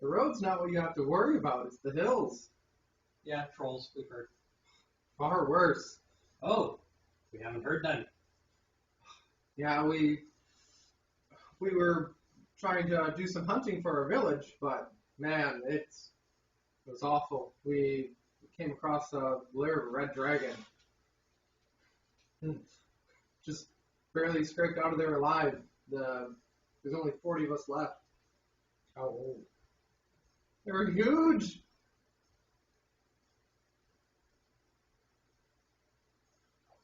The road's not what you have to worry about. It's the hills. Yeah, trolls, we've heard. Far worse. Oh, we haven't heard then. Yeah, we were trying to do some hunting for our village, but man, it was awful. We came across a lair of a red dragon. Just barely scraped out of there alive. There's only 40 of us left. How old? They were huge.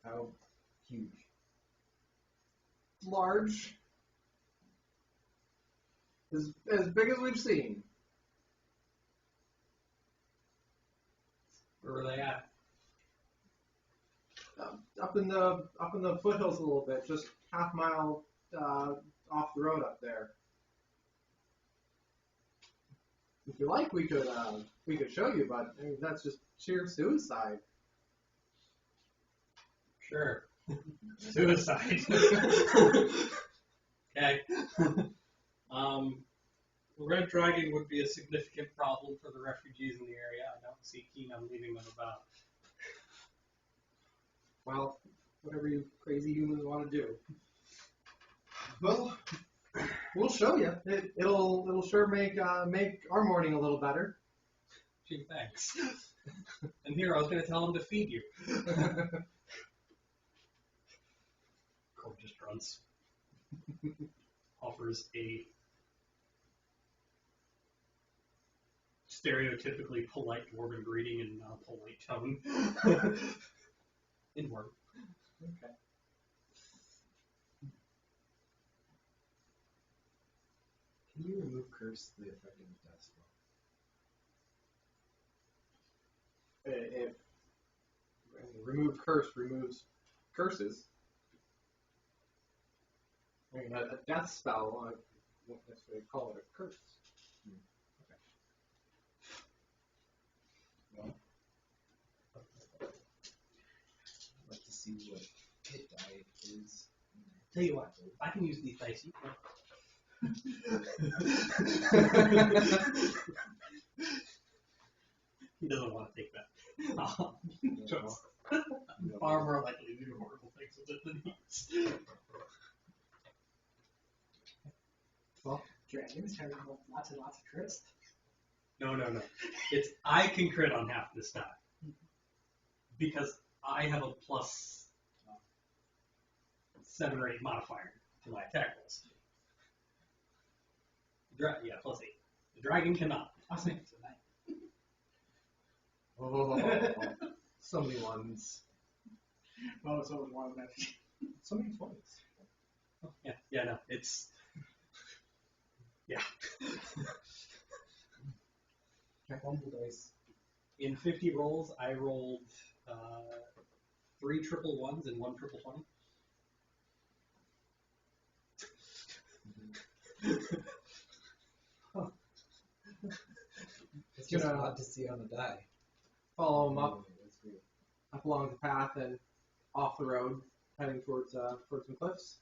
How huge? Large. As big as we've seen. Where were they at? Up in the foothills a little bit, just half mile off the road up there. If you like, we could show you, but I mean, that's just sheer suicide. Sure. Suicide. Okay. Red dragon would be a significant problem for the refugees in the area. I don't see keen on leaving them about. Well, whatever you crazy humans want to do. Well, we'll show you. It'll sure make our morning a little better. Gee, thanks. And here, I was going to tell him to feed you. Corb just grunts. Offers a stereotypically polite dwarven greeting in a polite tone. In word. Okay. Can you remove curse the effect of death spell? If remove curse removes curses. I mean, a death spell, I won't necessarily call it a curse. Well, I'd like to see what hit die is. Tell you what, I can use these dice. You can. He doesn't want to take that. Just far more likely to do horrible things with it than he is. Well, Dragons have lots and lots of crits. No. It's I can crit on half this die. Because I have a plus 7 or 8 modifier to my attack rolls. Yeah, plus 8. The dragon cannot. I was thinking tonight. oh, so many ones. Well, it's always one of that. So many 20s. Yeah, no, it's. Yeah. Fumble dice. In 50 rolls, I rolled 3 triple ones and 1 triple 20. It's just Gonna- odd to see on the die. Follow them up That's weird. along the path and off the road, heading towards some cliffs.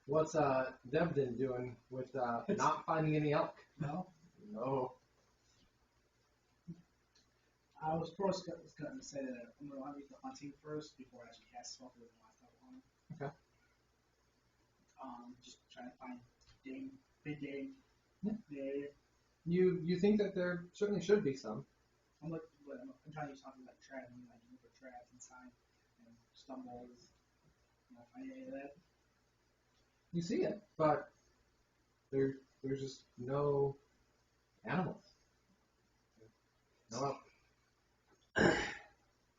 What's Devden doing with not finding any elk? No? No. I was first going to say that I'm going to do the hunting first before I actually cast spell with the last level on him. Okay. Just trying to find game, big game. Yeah. You think that there certainly should be some. I'm trying to use something like trapping, like look for traps inside and stumbles. Find any of that. You see it, but there's just no animals. No elk.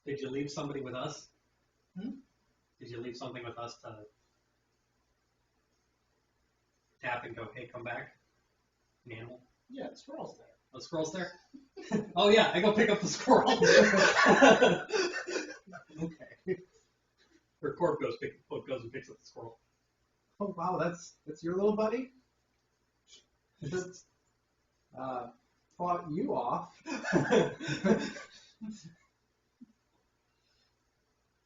Did you leave somebody with us? Hmm? Did you leave something with us to tap and go, hey, come back? An animal? Yeah, the squirrel's there. The squirrel's there? Oh yeah, I go pick up the squirrel. Okay. Or Corb goes and picks up the squirrel. Oh wow, that's your little buddy. Just fought you off.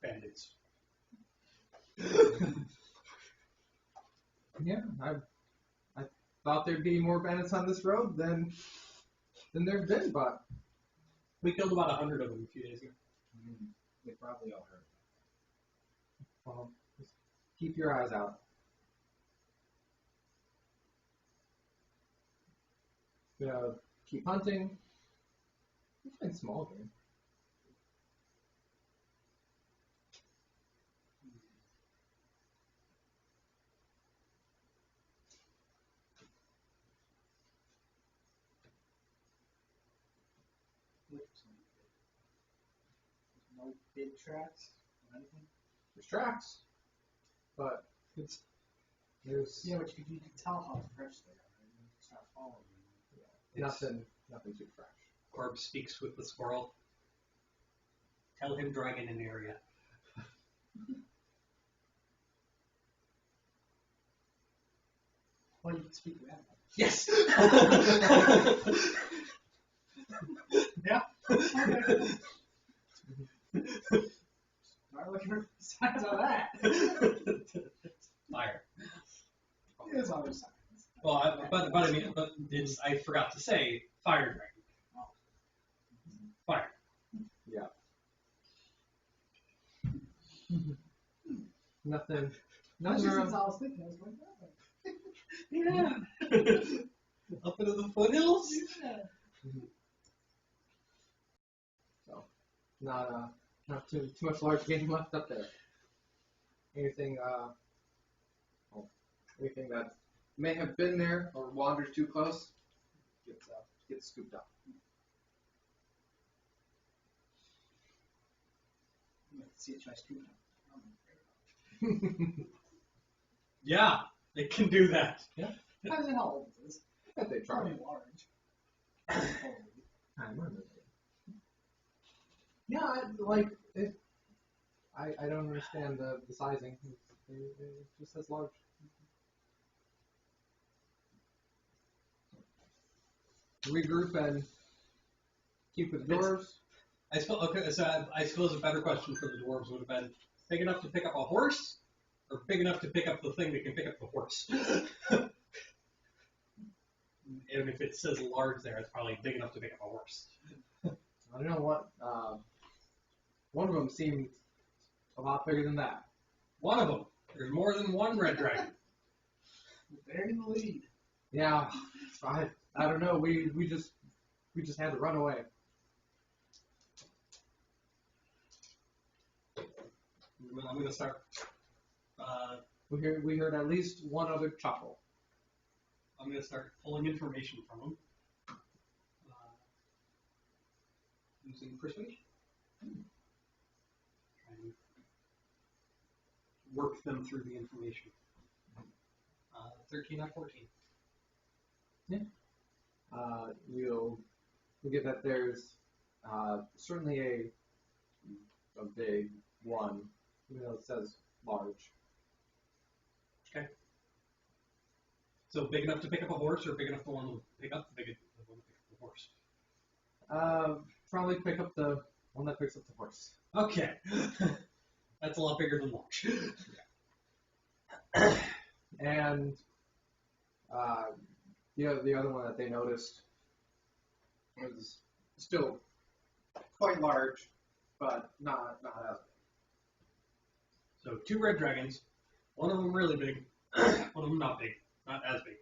Bandits. Yeah, I thought there'd be more bandits on this road than there've been, but We killed about 100 of them a few days ago. They probably all hurt. well, just keep your eyes out. Keep hunting. You find small game. No big tracks or anything. There's tracks, but there's Yeah, but you can tell how fresh they are. Right? You can start following them. nothing too fresh. Corb speaks with the squirrel. Tell him dragon an area. Well, you can speak with animals. Yes! Yeah. Okay. I'm looking for signs of that. Fire. There's other signs. Well, I mean, I forgot to say fire dragon. Fire. Yeah. Nothing. That's Nothing just around. what I was thinking. I was like, Yeah. Up into the foothills. yeah. So, not too much large game left up there. Anything anything that may have been there or wandered too close gets scooped up. Let's see it try scooping up. Yeah, it can do that. Depends on how old it is. If they try. Probably large. I remember. Yeah, I don't understand the sizing. It just says large. Regroup and keep with doors. I suppose. Okay, so I suppose a better question for the dwarves would have been big enough to pick up a horse, or big enough to pick up the thing that can pick up the horse. And if it says large there, it's probably big enough to pick up a horse. I don't know what. One of them seemed a lot bigger than that. One of them. There's more than one red dragon. They're in the lead. Yeah, I don't know. We just had to run away. I'm gonna start. We heard at least one other chuckle. I'm gonna start pulling information from them. Using persuasion. Try and work them through the information. 13 out of 14. You'll get that there's certainly a big one, even though it says large. Okay. So big enough to pick up a horse, or big enough to want to pick up the one to pick up the horse? Probably pick up the one that picks up the horse. Okay. That's a lot bigger than large. And the other one that they noticed was still quite large, but not as big. So 2 red dragons, one of them really big, one of them not big, not as big.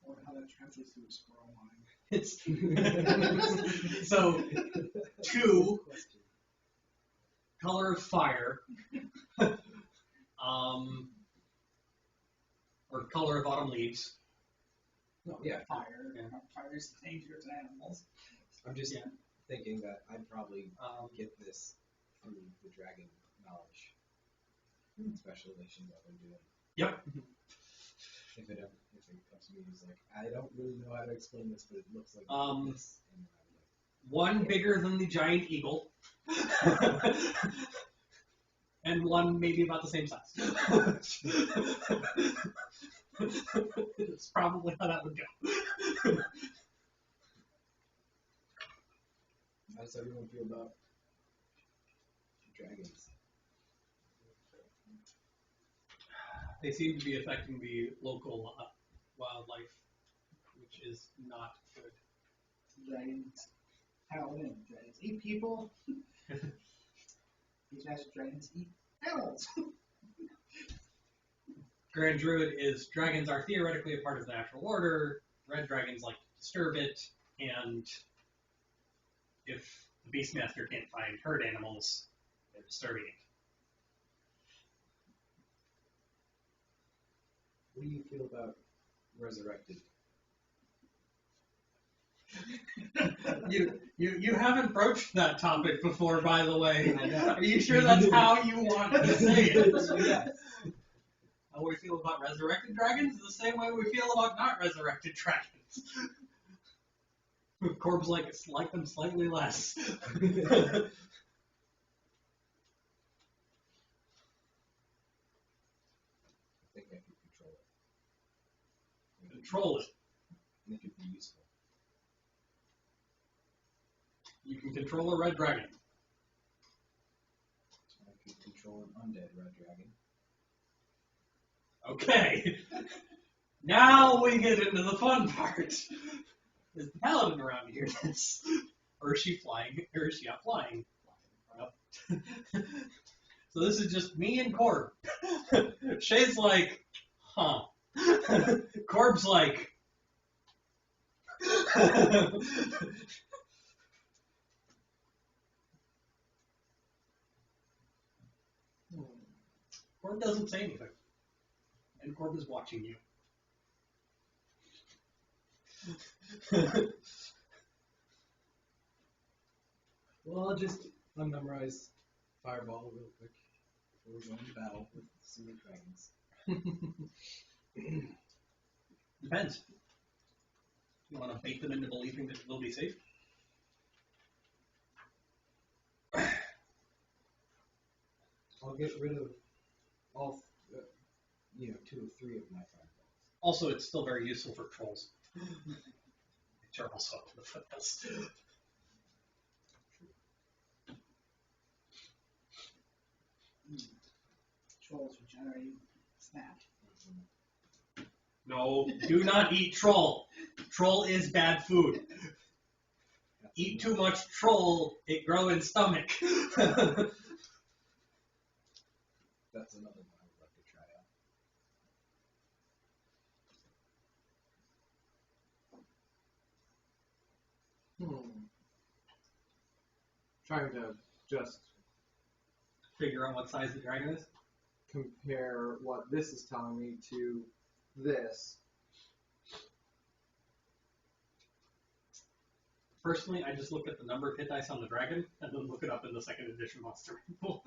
Or how that translates to a squirrel mind. It's so 2 color of fire, or color of autumn leaves. No, Yeah. fire. Yeah. Fire is dangerous animals. I'm just thinking that I'd probably get this through the dragon knowledge, special relation what they're doing. Yep. If it comes to me, it's like I don't really know how to explain this, but it looks like this, and I'm like, One bigger than the giant eagle, and one maybe about the same size. It's probably how that would go. how does everyone feel about dragons? They seem to be affecting the local wildlife, which is not good. Dragons. Paladin. Dragons eat people. These guys dragons eat animals. Grand Druid is dragons are theoretically a part of the natural order. Red dragons like to disturb it, and if the Beastmaster can't find herd animals, they're disturbing it. What do you feel about resurrected? You haven't broached that topic before, by the way. I know. Are you sure that's how you want to say it? Yes. How we feel about resurrected dragons is the same way we feel about not resurrected dragons. Corbs like them slightly less. I think I could control it. Control it. And it could be useful. You can control a red dragon. I could control an undead red dragon. Okay. Now we get into the fun part. Is the paladin around here? Or is she flying? Or is she not flying? Nope. So this is just me and Corb. Shay's like, huh. Corb's like, Corb doesn't say anything. And Corb is watching you. Well, I'll just unmemorize Fireball real quick before we go into battle with some dragons. Depends. You want to bait them into believing that they'll be safe? I'll get rid of all, 2 or 3 of my Fireballs. Also, it's still very useful for trolls. Which are also up to the foothills. Trolls regenerate snap. No, do not eat troll. Troll is bad food. Eat too much troll, it grow in stomach. That's another one I would like to try out. Trying to just Figure out what size the dragon is. compare what this is telling me to this. Personally, I just look at the number of hit dice on the dragon, and then look it up in the second edition monster manual.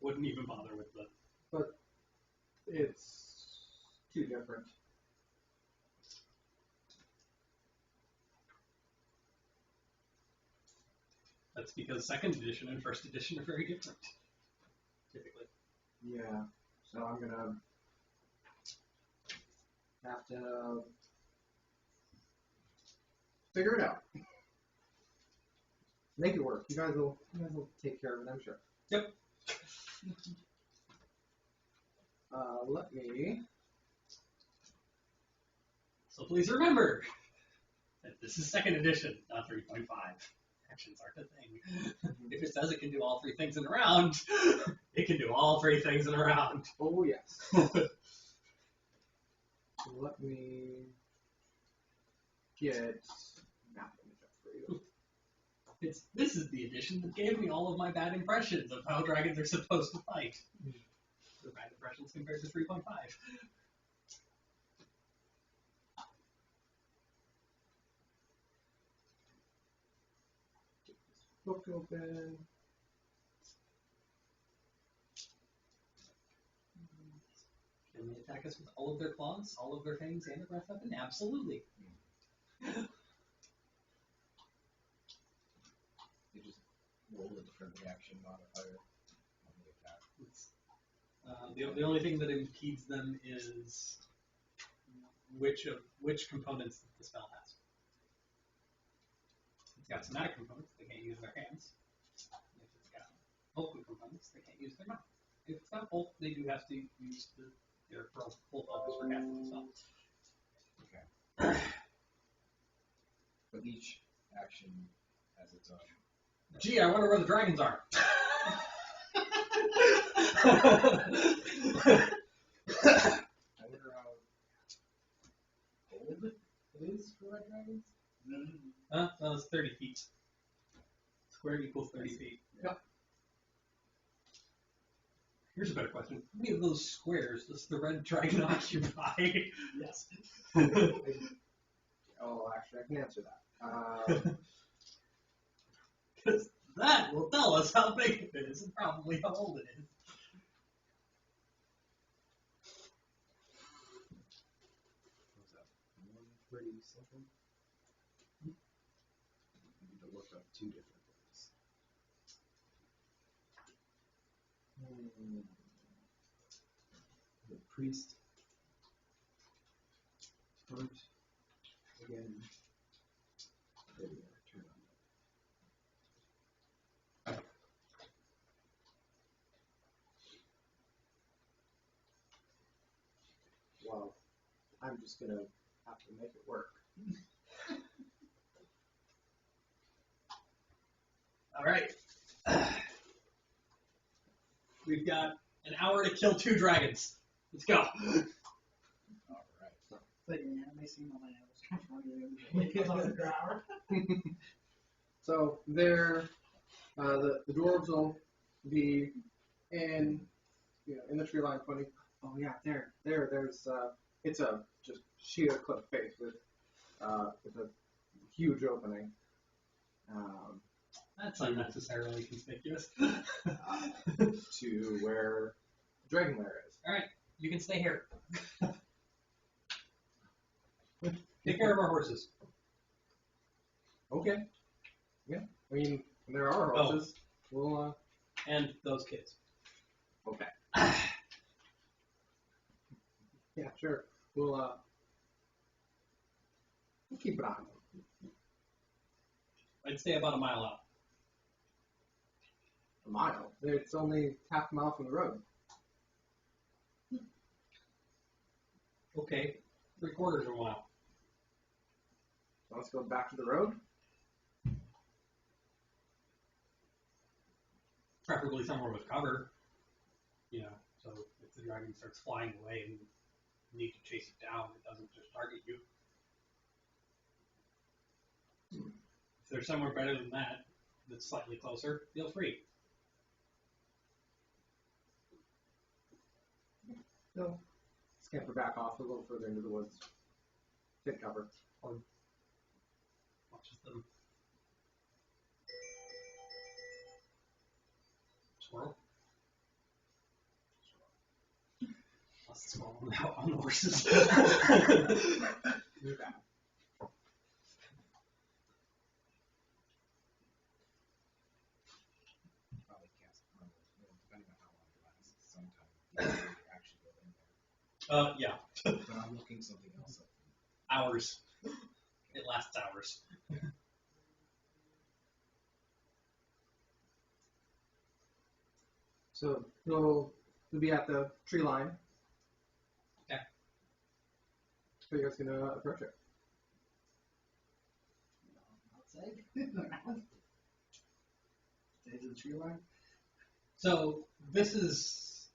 Wouldn't even bother with the... But it's too different. That's because second edition and first edition are very different. Typically. Yeah. So I'm gonna have to figure it out. Make it work. You guys will take care of it, I'm sure. Yep. Let me. So please remember that this is second edition, not 3.5. Actions aren't a thing. If it says it can do all 3 things in a round, it can do all 3 things in a round. Oh yes. Let me get map image up for you. This is the edition that gave me all of my bad impressions of how dragons are supposed to fight. The bad impressions compared to 3.5. Book open. Can they attack us with all of their claws, all of their fangs, and a breath weapon? Absolutely. You just roll a different reaction modifier on the attack. The only thing that impedes them is which components the spell has. It's got somatic components, they can't use their hands. If it's got vocal components, they can't use their mouth. If it's got both, they do have to use their full focus for half of the spell. Okay. But each action has its own. Gee, I wonder where the dragons are. I wonder how old it is for red dragons? Huh? That was 30 feet. Square equals 30 feet. Yep. Here's a better question. How many of those squares does the red dragon occupy? Yes. Oh, actually, I can answer that. Because that will tell us how big it is and probably how old it is. What's that? 130 something? I need to look up 2 different things. The priest. Burnt. Again. I'm just gonna have to make it work. All right. We've got an hour to kill 2 dragons. Let's go. All right. It's like an anime scene on my house. So there, the dwarves will be in in the tree line 20. Oh yeah, there's it's a just sheer cliff face with a huge opening. That's unnecessarily conspicuous. To where Dragon Lair is. All right, you can stay here. Take care of our horses. Okay. Yeah. I mean, there are horses. We'll And those kids. okay. Yeah, sure. We'll keep an eye on them. I'd stay about a mile out. A mile. It's only half a mile from the road. Okay, 3/4 of a mile. So let's go back to the road. Preferably somewhere with cover. So if the dragon starts flying away and you need to chase it down, it doesn't just target you. If there's somewhere better than that, that's slightly closer, feel free. No. Scamper back off a little further into the woods. Take cover. Watches them. Squirrel. Plus the squirrel on the horses. Okay. Probably cast armor, depending on how long it lasts. Sometimes you actually go in there. Yeah, But I'm looking something else up. hours. It lasts hours. So you'll be at the tree line. Okay. So you guys gonna approach it. Outside? Stay to the tree line? So this is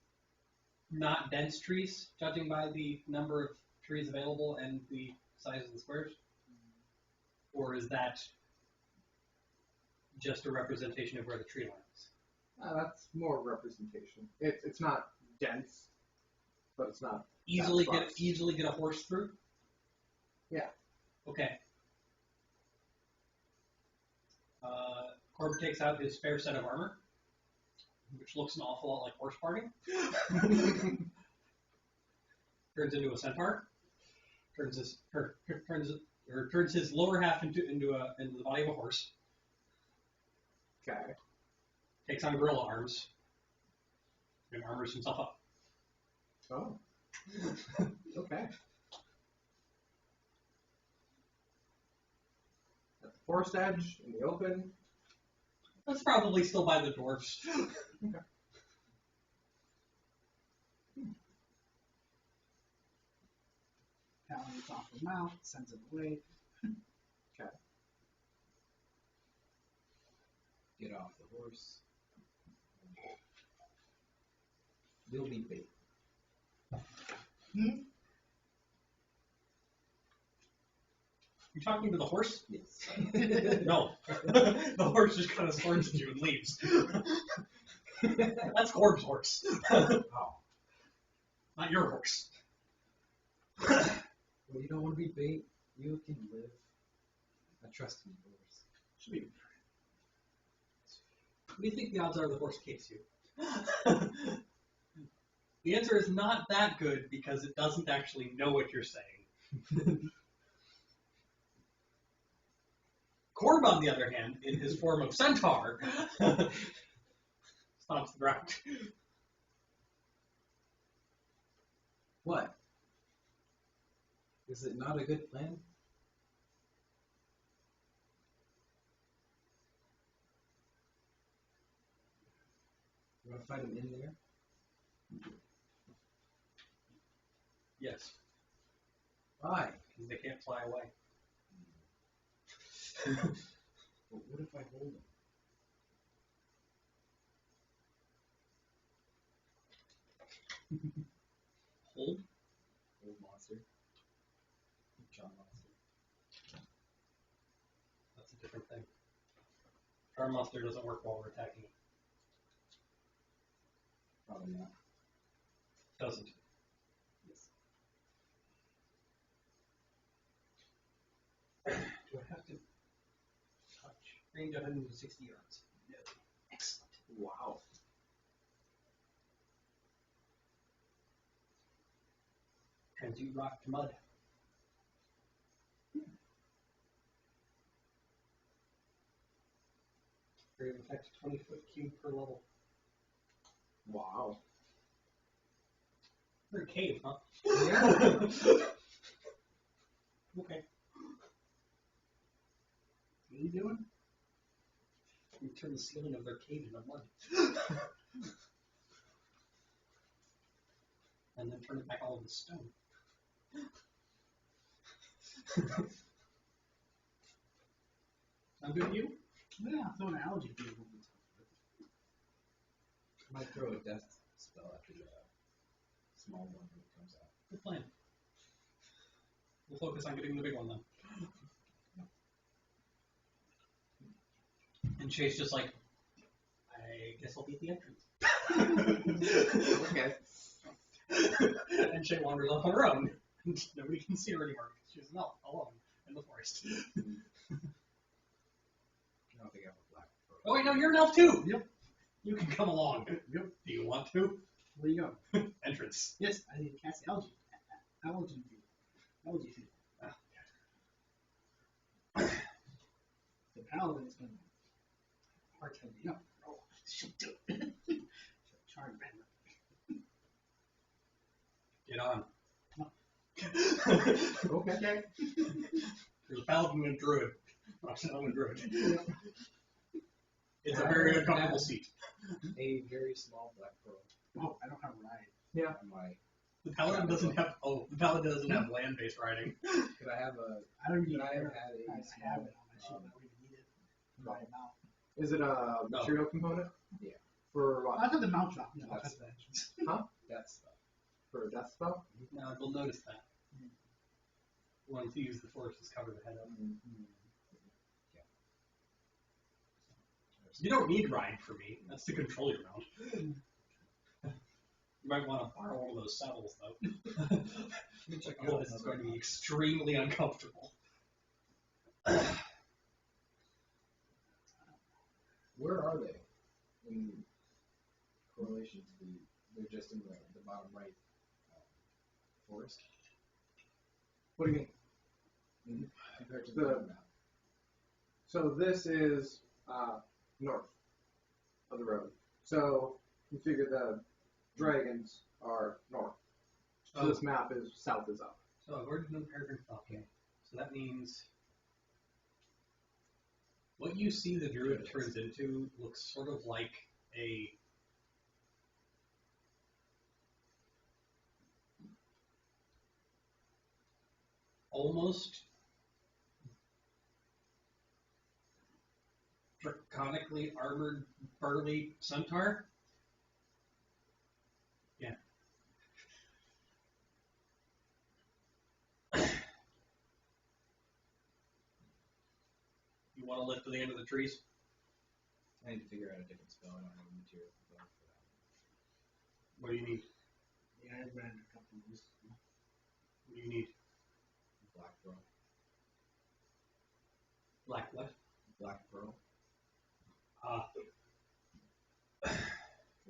not dense trees, judging by the number of trees available and the size of the squares? Or is that just a representation of where the tree line is? That's more representation. It's not dense, but it's not Easily that get sparse. a horse through? Yeah. Okay. Corb takes out his spare set of armor, which looks an awful lot like horse parting. Turns into a centaur. Turns his lower half into the body of a horse. Okay. Takes on gorilla arms. And armors himself up. Oh. Okay. At the forest edge, in the open. That's probably still by the dwarfs. Okay. Paladin gets off his mount, sends it away. Okay. Get off the horse. They'll be bait. You talking to the horse? Yes. No. The horse just kind of snorts at you and leaves. That's Corb's horse. Oh. Not your horse. Well, you don't want to be bait. You can live. I trust in the horse. Should be. What do you think the odds are the horse kicks you? The answer is not that good because it doesn't actually know what you're saying. Corb, on the other hand, in his form of centaur, stomps the ground. What? Is it not a good plan? You want to fight him in there? Yes. Why? Because they can't fly away. But what if I hold him? Hold? Old monster. John monster. That's a different thing. Charm Monster doesn't work while we're attacking it. Probably not. Doesn't. Yes. Do I have to touch? Range 160 yards. No. Excellent. Wow. Transmute rock to mud. Area of effect 20-foot cube per level. Wow. We're in a cave, huh? Yeah. Okay. What are you doing? We turn the ceiling of their cave into mud. And then turn it back all into stone. Sound good to you? Yeah, throw an algae field. I might throw a death spell after the small one when it comes out. Good plan. We'll focus on getting the big one then. And Chase just like, I guess I'll be at the entrance. Okay. And Shay wanders off on her own. Nobody can see her anymore because she's an elf alone in the forest. I don't think I have a black pearl. Oh wait, no, you're an elf too. Yep. You can come along. Yep. Do you want to? Where you go? Entrance. Yes, I need to cast the algae. Algae field. Algae field. The paladin is going to hard time me up. Oh, should do it. Charge man. Get on. Okay. There's a paladin and a druid. I'm a druid. It's a very uncomfortable seat. A very small black pearl Oh, I don't have a ride. on my. The paladin doesn't have. Oh, the paladin doesn't have land-based riding. Could I have a? I don't need Could I have it. had a I small? have it on my sheet. I don't even need it. Right now. Is it a material component? Yeah. For what? I thought the mount drop. No, That's- that's Death spell. For a death spell? Now we'll notice that. Once you use the force, just cover the head up. You don't need ride for me. That's to control your mount. You might want to borrow one of those saddles, though. Oh, this is going to be extremely uncomfortable. Where are they in correlation to the? They're just in the bottom right forest. What do you mean? Compared to The- the map. So this is north of the road. So you figure the dragons are north. So this map is south is up. So according to the paragraph, okay. So that means what you see the druid turns into looks sort of like a almost draconically armored burly centaur. Yeah. You want to lift to the end of the trees? I need to figure out a different spell. I don't have a material component for that. What do you need? Yeah, I ran a couple of these. What do you need? Black pearl. Black what? Black pearl. For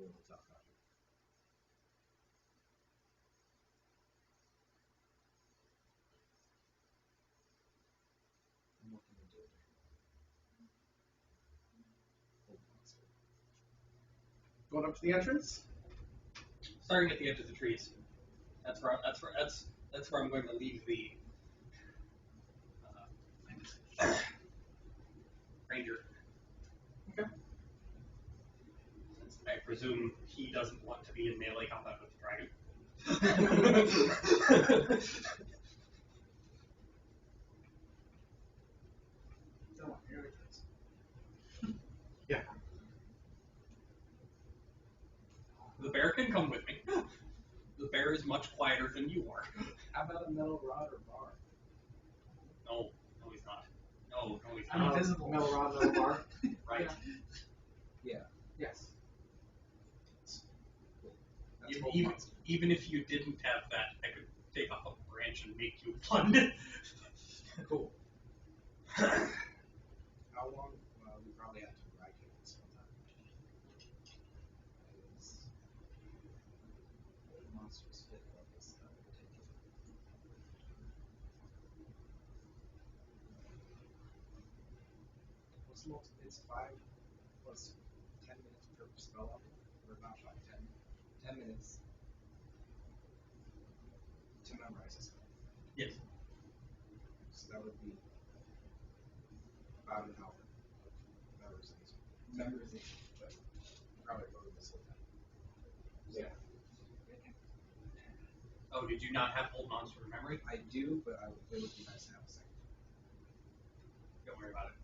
the top object. I'm looking into it. Old monster. Going up to the entrance? Starting at the edge of the trees. That's where I'm going to leave the ranger. Okay. Since I presume he doesn't want to be in melee combat with the dragon. bear can come with me. The bear is much quieter than you are. How about a metal rod or bar? No, no, he's not. No, he's I'm not. invisible. Metal rod, metal bar. Right. Yes. That's Even, whole even, monster. even if you didn't have that, I could take off a branch and make you one. Cool. How long? We probably have to ride it sometime. What monsters fit on this What's the most? It's 10 minutes per spell level, or not 10 minutes to memorize a spell. Yes. So that would be about an hour of memorization. But probably over this whole time. Yeah. Oh, did you not have Old Monster Memory? I do, but it would be nice to have a second. Don't worry about it.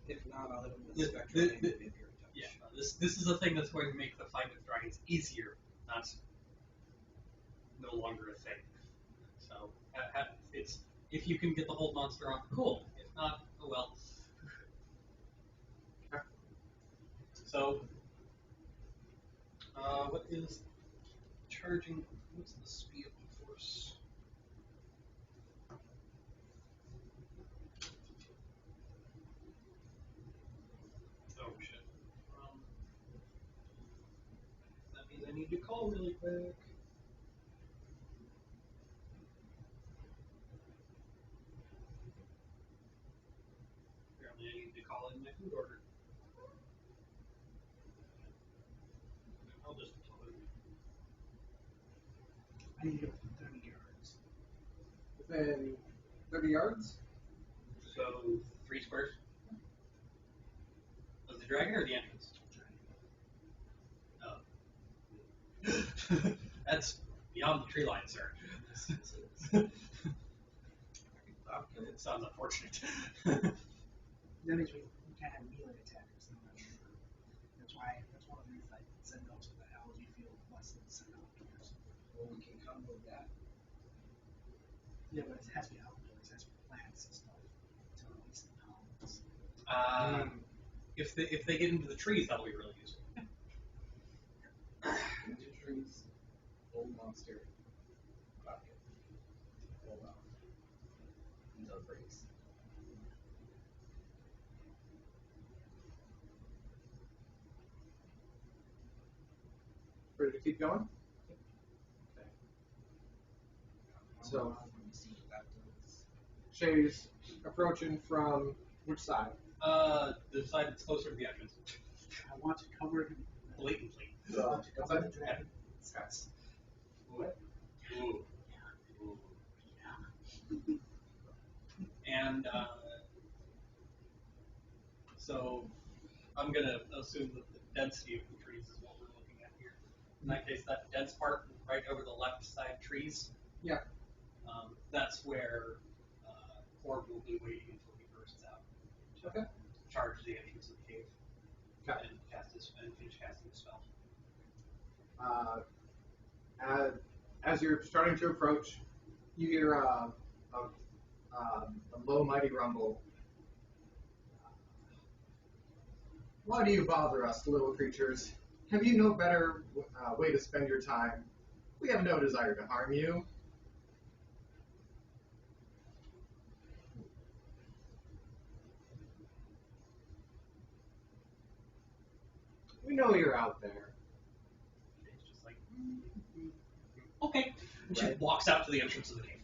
If not, I'll hit him with Yeah, Spectrum the- and the- Vampire Touch. Yeah, this is a thing that's going to make the fight with dragons easier, not no longer a thing. So it's if you can get the whole monster off, cool. If not, oh well. So, what is charging? What's the speed of the force? Oh shit. That means I need to call really quick. Apparently, I need to call in my food order. I'll just tell him. I need to go 30 yards. Within 30 yards? So 3 squares. Of the dragon or the entrance? Oh. That's beyond the tree line, sir. It sounds unfortunate. That means we can't have melee attackers. I'm not sure. That's one of the reasons I said no to the algae field less than send outdoors. Well, we can combo that. Yeah, but it has to be outdoors. It has to be plants and stuff to release the pollens. If they get into the trees, that'll be really useful. Into trees, old monster, bucket, hold off until it breaks. Ready to keep going? Okay. So, Let me see what that does. Shay's approaching from which side? The side that's closer to the entrance. I want to cover him. Blatantly. I want to What's cover that? the dragon. That's Ooh. Ooh. And so I'm gonna assume that the density of the trees is what we're looking at here. In that case, that dense part right over the left side trees. Yeah. That's where Orb will be waiting until he bursts out. To Okay. charge the entrance of the cave. Okay. And finish casting the spell. As you're starting to approach, you hear a low, mighty rumble. Why do you bother us, little creatures? Have you no better way to spend your time? We have no desire to harm you. We know you're out there. It's just like, okay. And she Right. walks out to the entrance of the cave.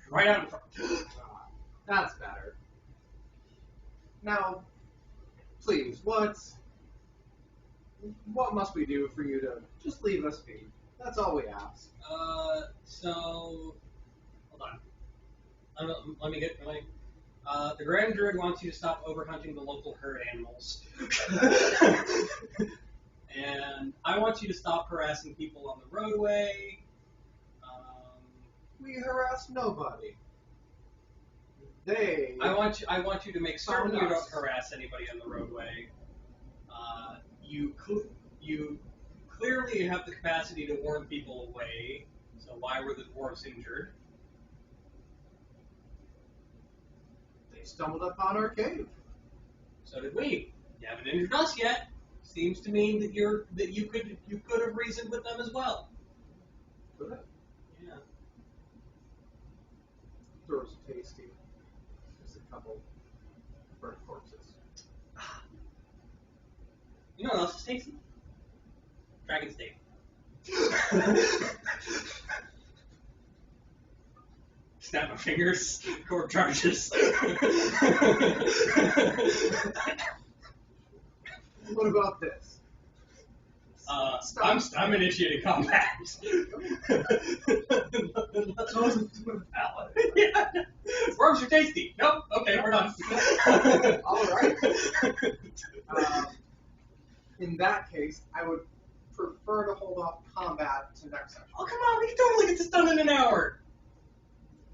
Right out in front. That's better. Now, please, what must we do for you to just leave us be? That's all we ask. So, hold on. Let me get my. The Grand Druid wants you to stop overhunting the local herd animals. And I want you to stop harassing people on the roadway. We harass nobody. I want you to make certain Found you don't us. harass anybody on the roadway. You clearly have the capacity to warn people away. So why were the dwarves injured? They stumbled upon our cave. So did we. You haven't injured us yet. Seems to mean that you could have reasoned with them as well. Good. Yeah. Throws tasty. Just a couple burnt corpses. You know what else is tasty? Dragon steak. Snap my fingers. Corp charges. What about this? I'm initiating combat. Yeah. Worms are tasty. Nope. Okay, we're done. All right. In that case, I would prefer to hold off combat to next session. Oh, come on. We can totally get this done in an hour.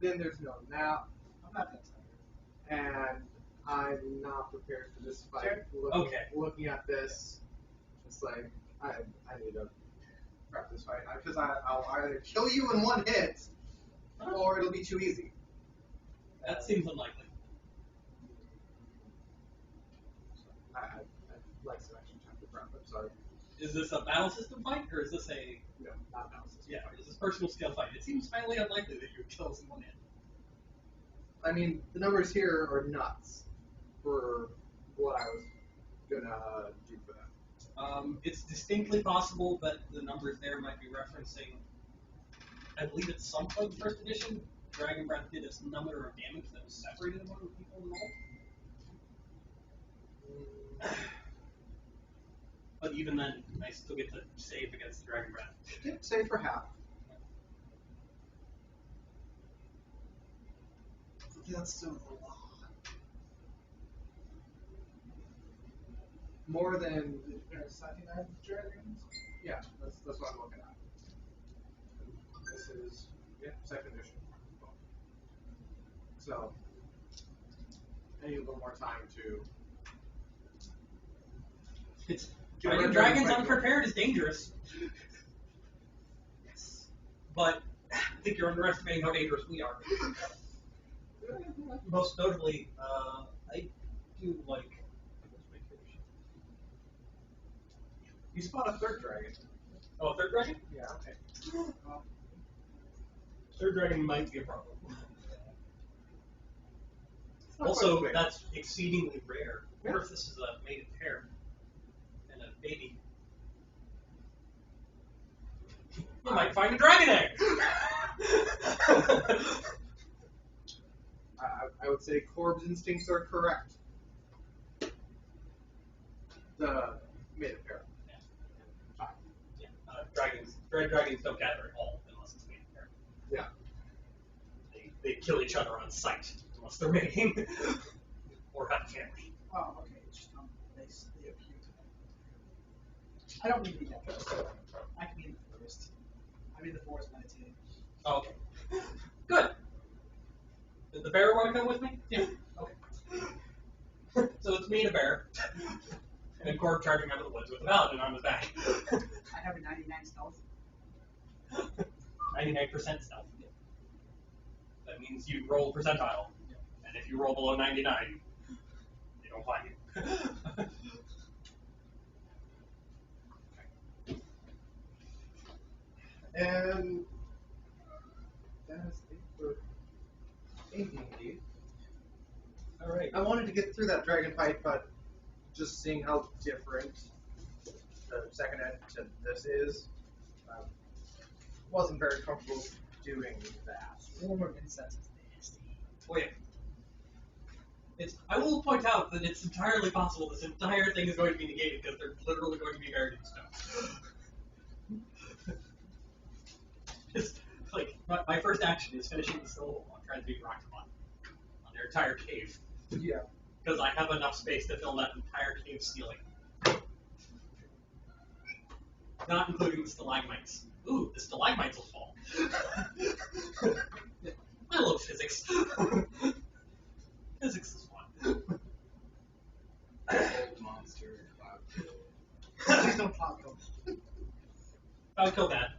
Then there's no nap, I'm not that tired. and I'm not prepared for this fight. Sure. Looking at this, it's like I need to prep this fight because I'll either kill you in one hit, or it'll be too easy. That seems unlikely. I'd like some extra time to prep. I'm sorry. Is this a battle system fight, or is this a... No, not analysis. Yeah, is this personal skill fight? It seems highly unlikely that you would kill us in one hit. I mean, the numbers here are nuts for what I was gonna do for them. It's distinctly possible that the numbers there might be referencing... I believe at some point in first edition, Dragon Breath did a number of damage that was separated among the people involved. But even then, I still get to save against the Dragon Breath. Yeah, save for half. That's still a lot. More than, There's 79 dragons. yeah, that's what I'm looking at. This is, yeah, second edition. So, I need a little more time to It's Get fighting rid of dragons every unprepared is dangerous. Yes. But I think you're underestimating how dangerous we are. Most notably, I do like... You spot a third dragon. Oh, third dragon? Yeah, okay. Third dragon might be a problem. It's not Also, quite quick. that's exceedingly rare. Yeah. What if this is a mated pair and a baby? You might find a dragon egg! I would say Corb's instincts are correct. The mated pair. Fine. Yeah, red dragons don't gather at all unless it's mated pair. Yeah. They kill each other on sight unless they're mating or have a family. Oh, okay. It's just they appear to. I don't need to be that close. I can be in the forest. I'm in the forest meditating. Oh, okay. Good. Did the bear want to come with me? Yeah. Okay. So it's me and a bear. And Corb charging out of the woods with a paladin on his back. I have a 99 stealth. 99% stealth. That means you roll percentile. And if you roll below 99, they don't find you. And that's it for AD&D. Alright. I wanted to get through that dragon fight, but just seeing how different the second ed to this is, wasn't very comfortable doing that. Swarm of insects is nasty. Oh yeah. I will point out that it's entirely possible this entire thing is going to be negated because they're literally going to be buried in stone. Just, like, my first action is finishing the syllable on trying to beat Rockabot on their entire cave. Yeah. Because I have enough space to fill that entire cave ceiling. Not including the stalagmites. Ooh, the stalagmites will fall. I love physics. Monster, Cloud. Please don't pop them. That would kill that.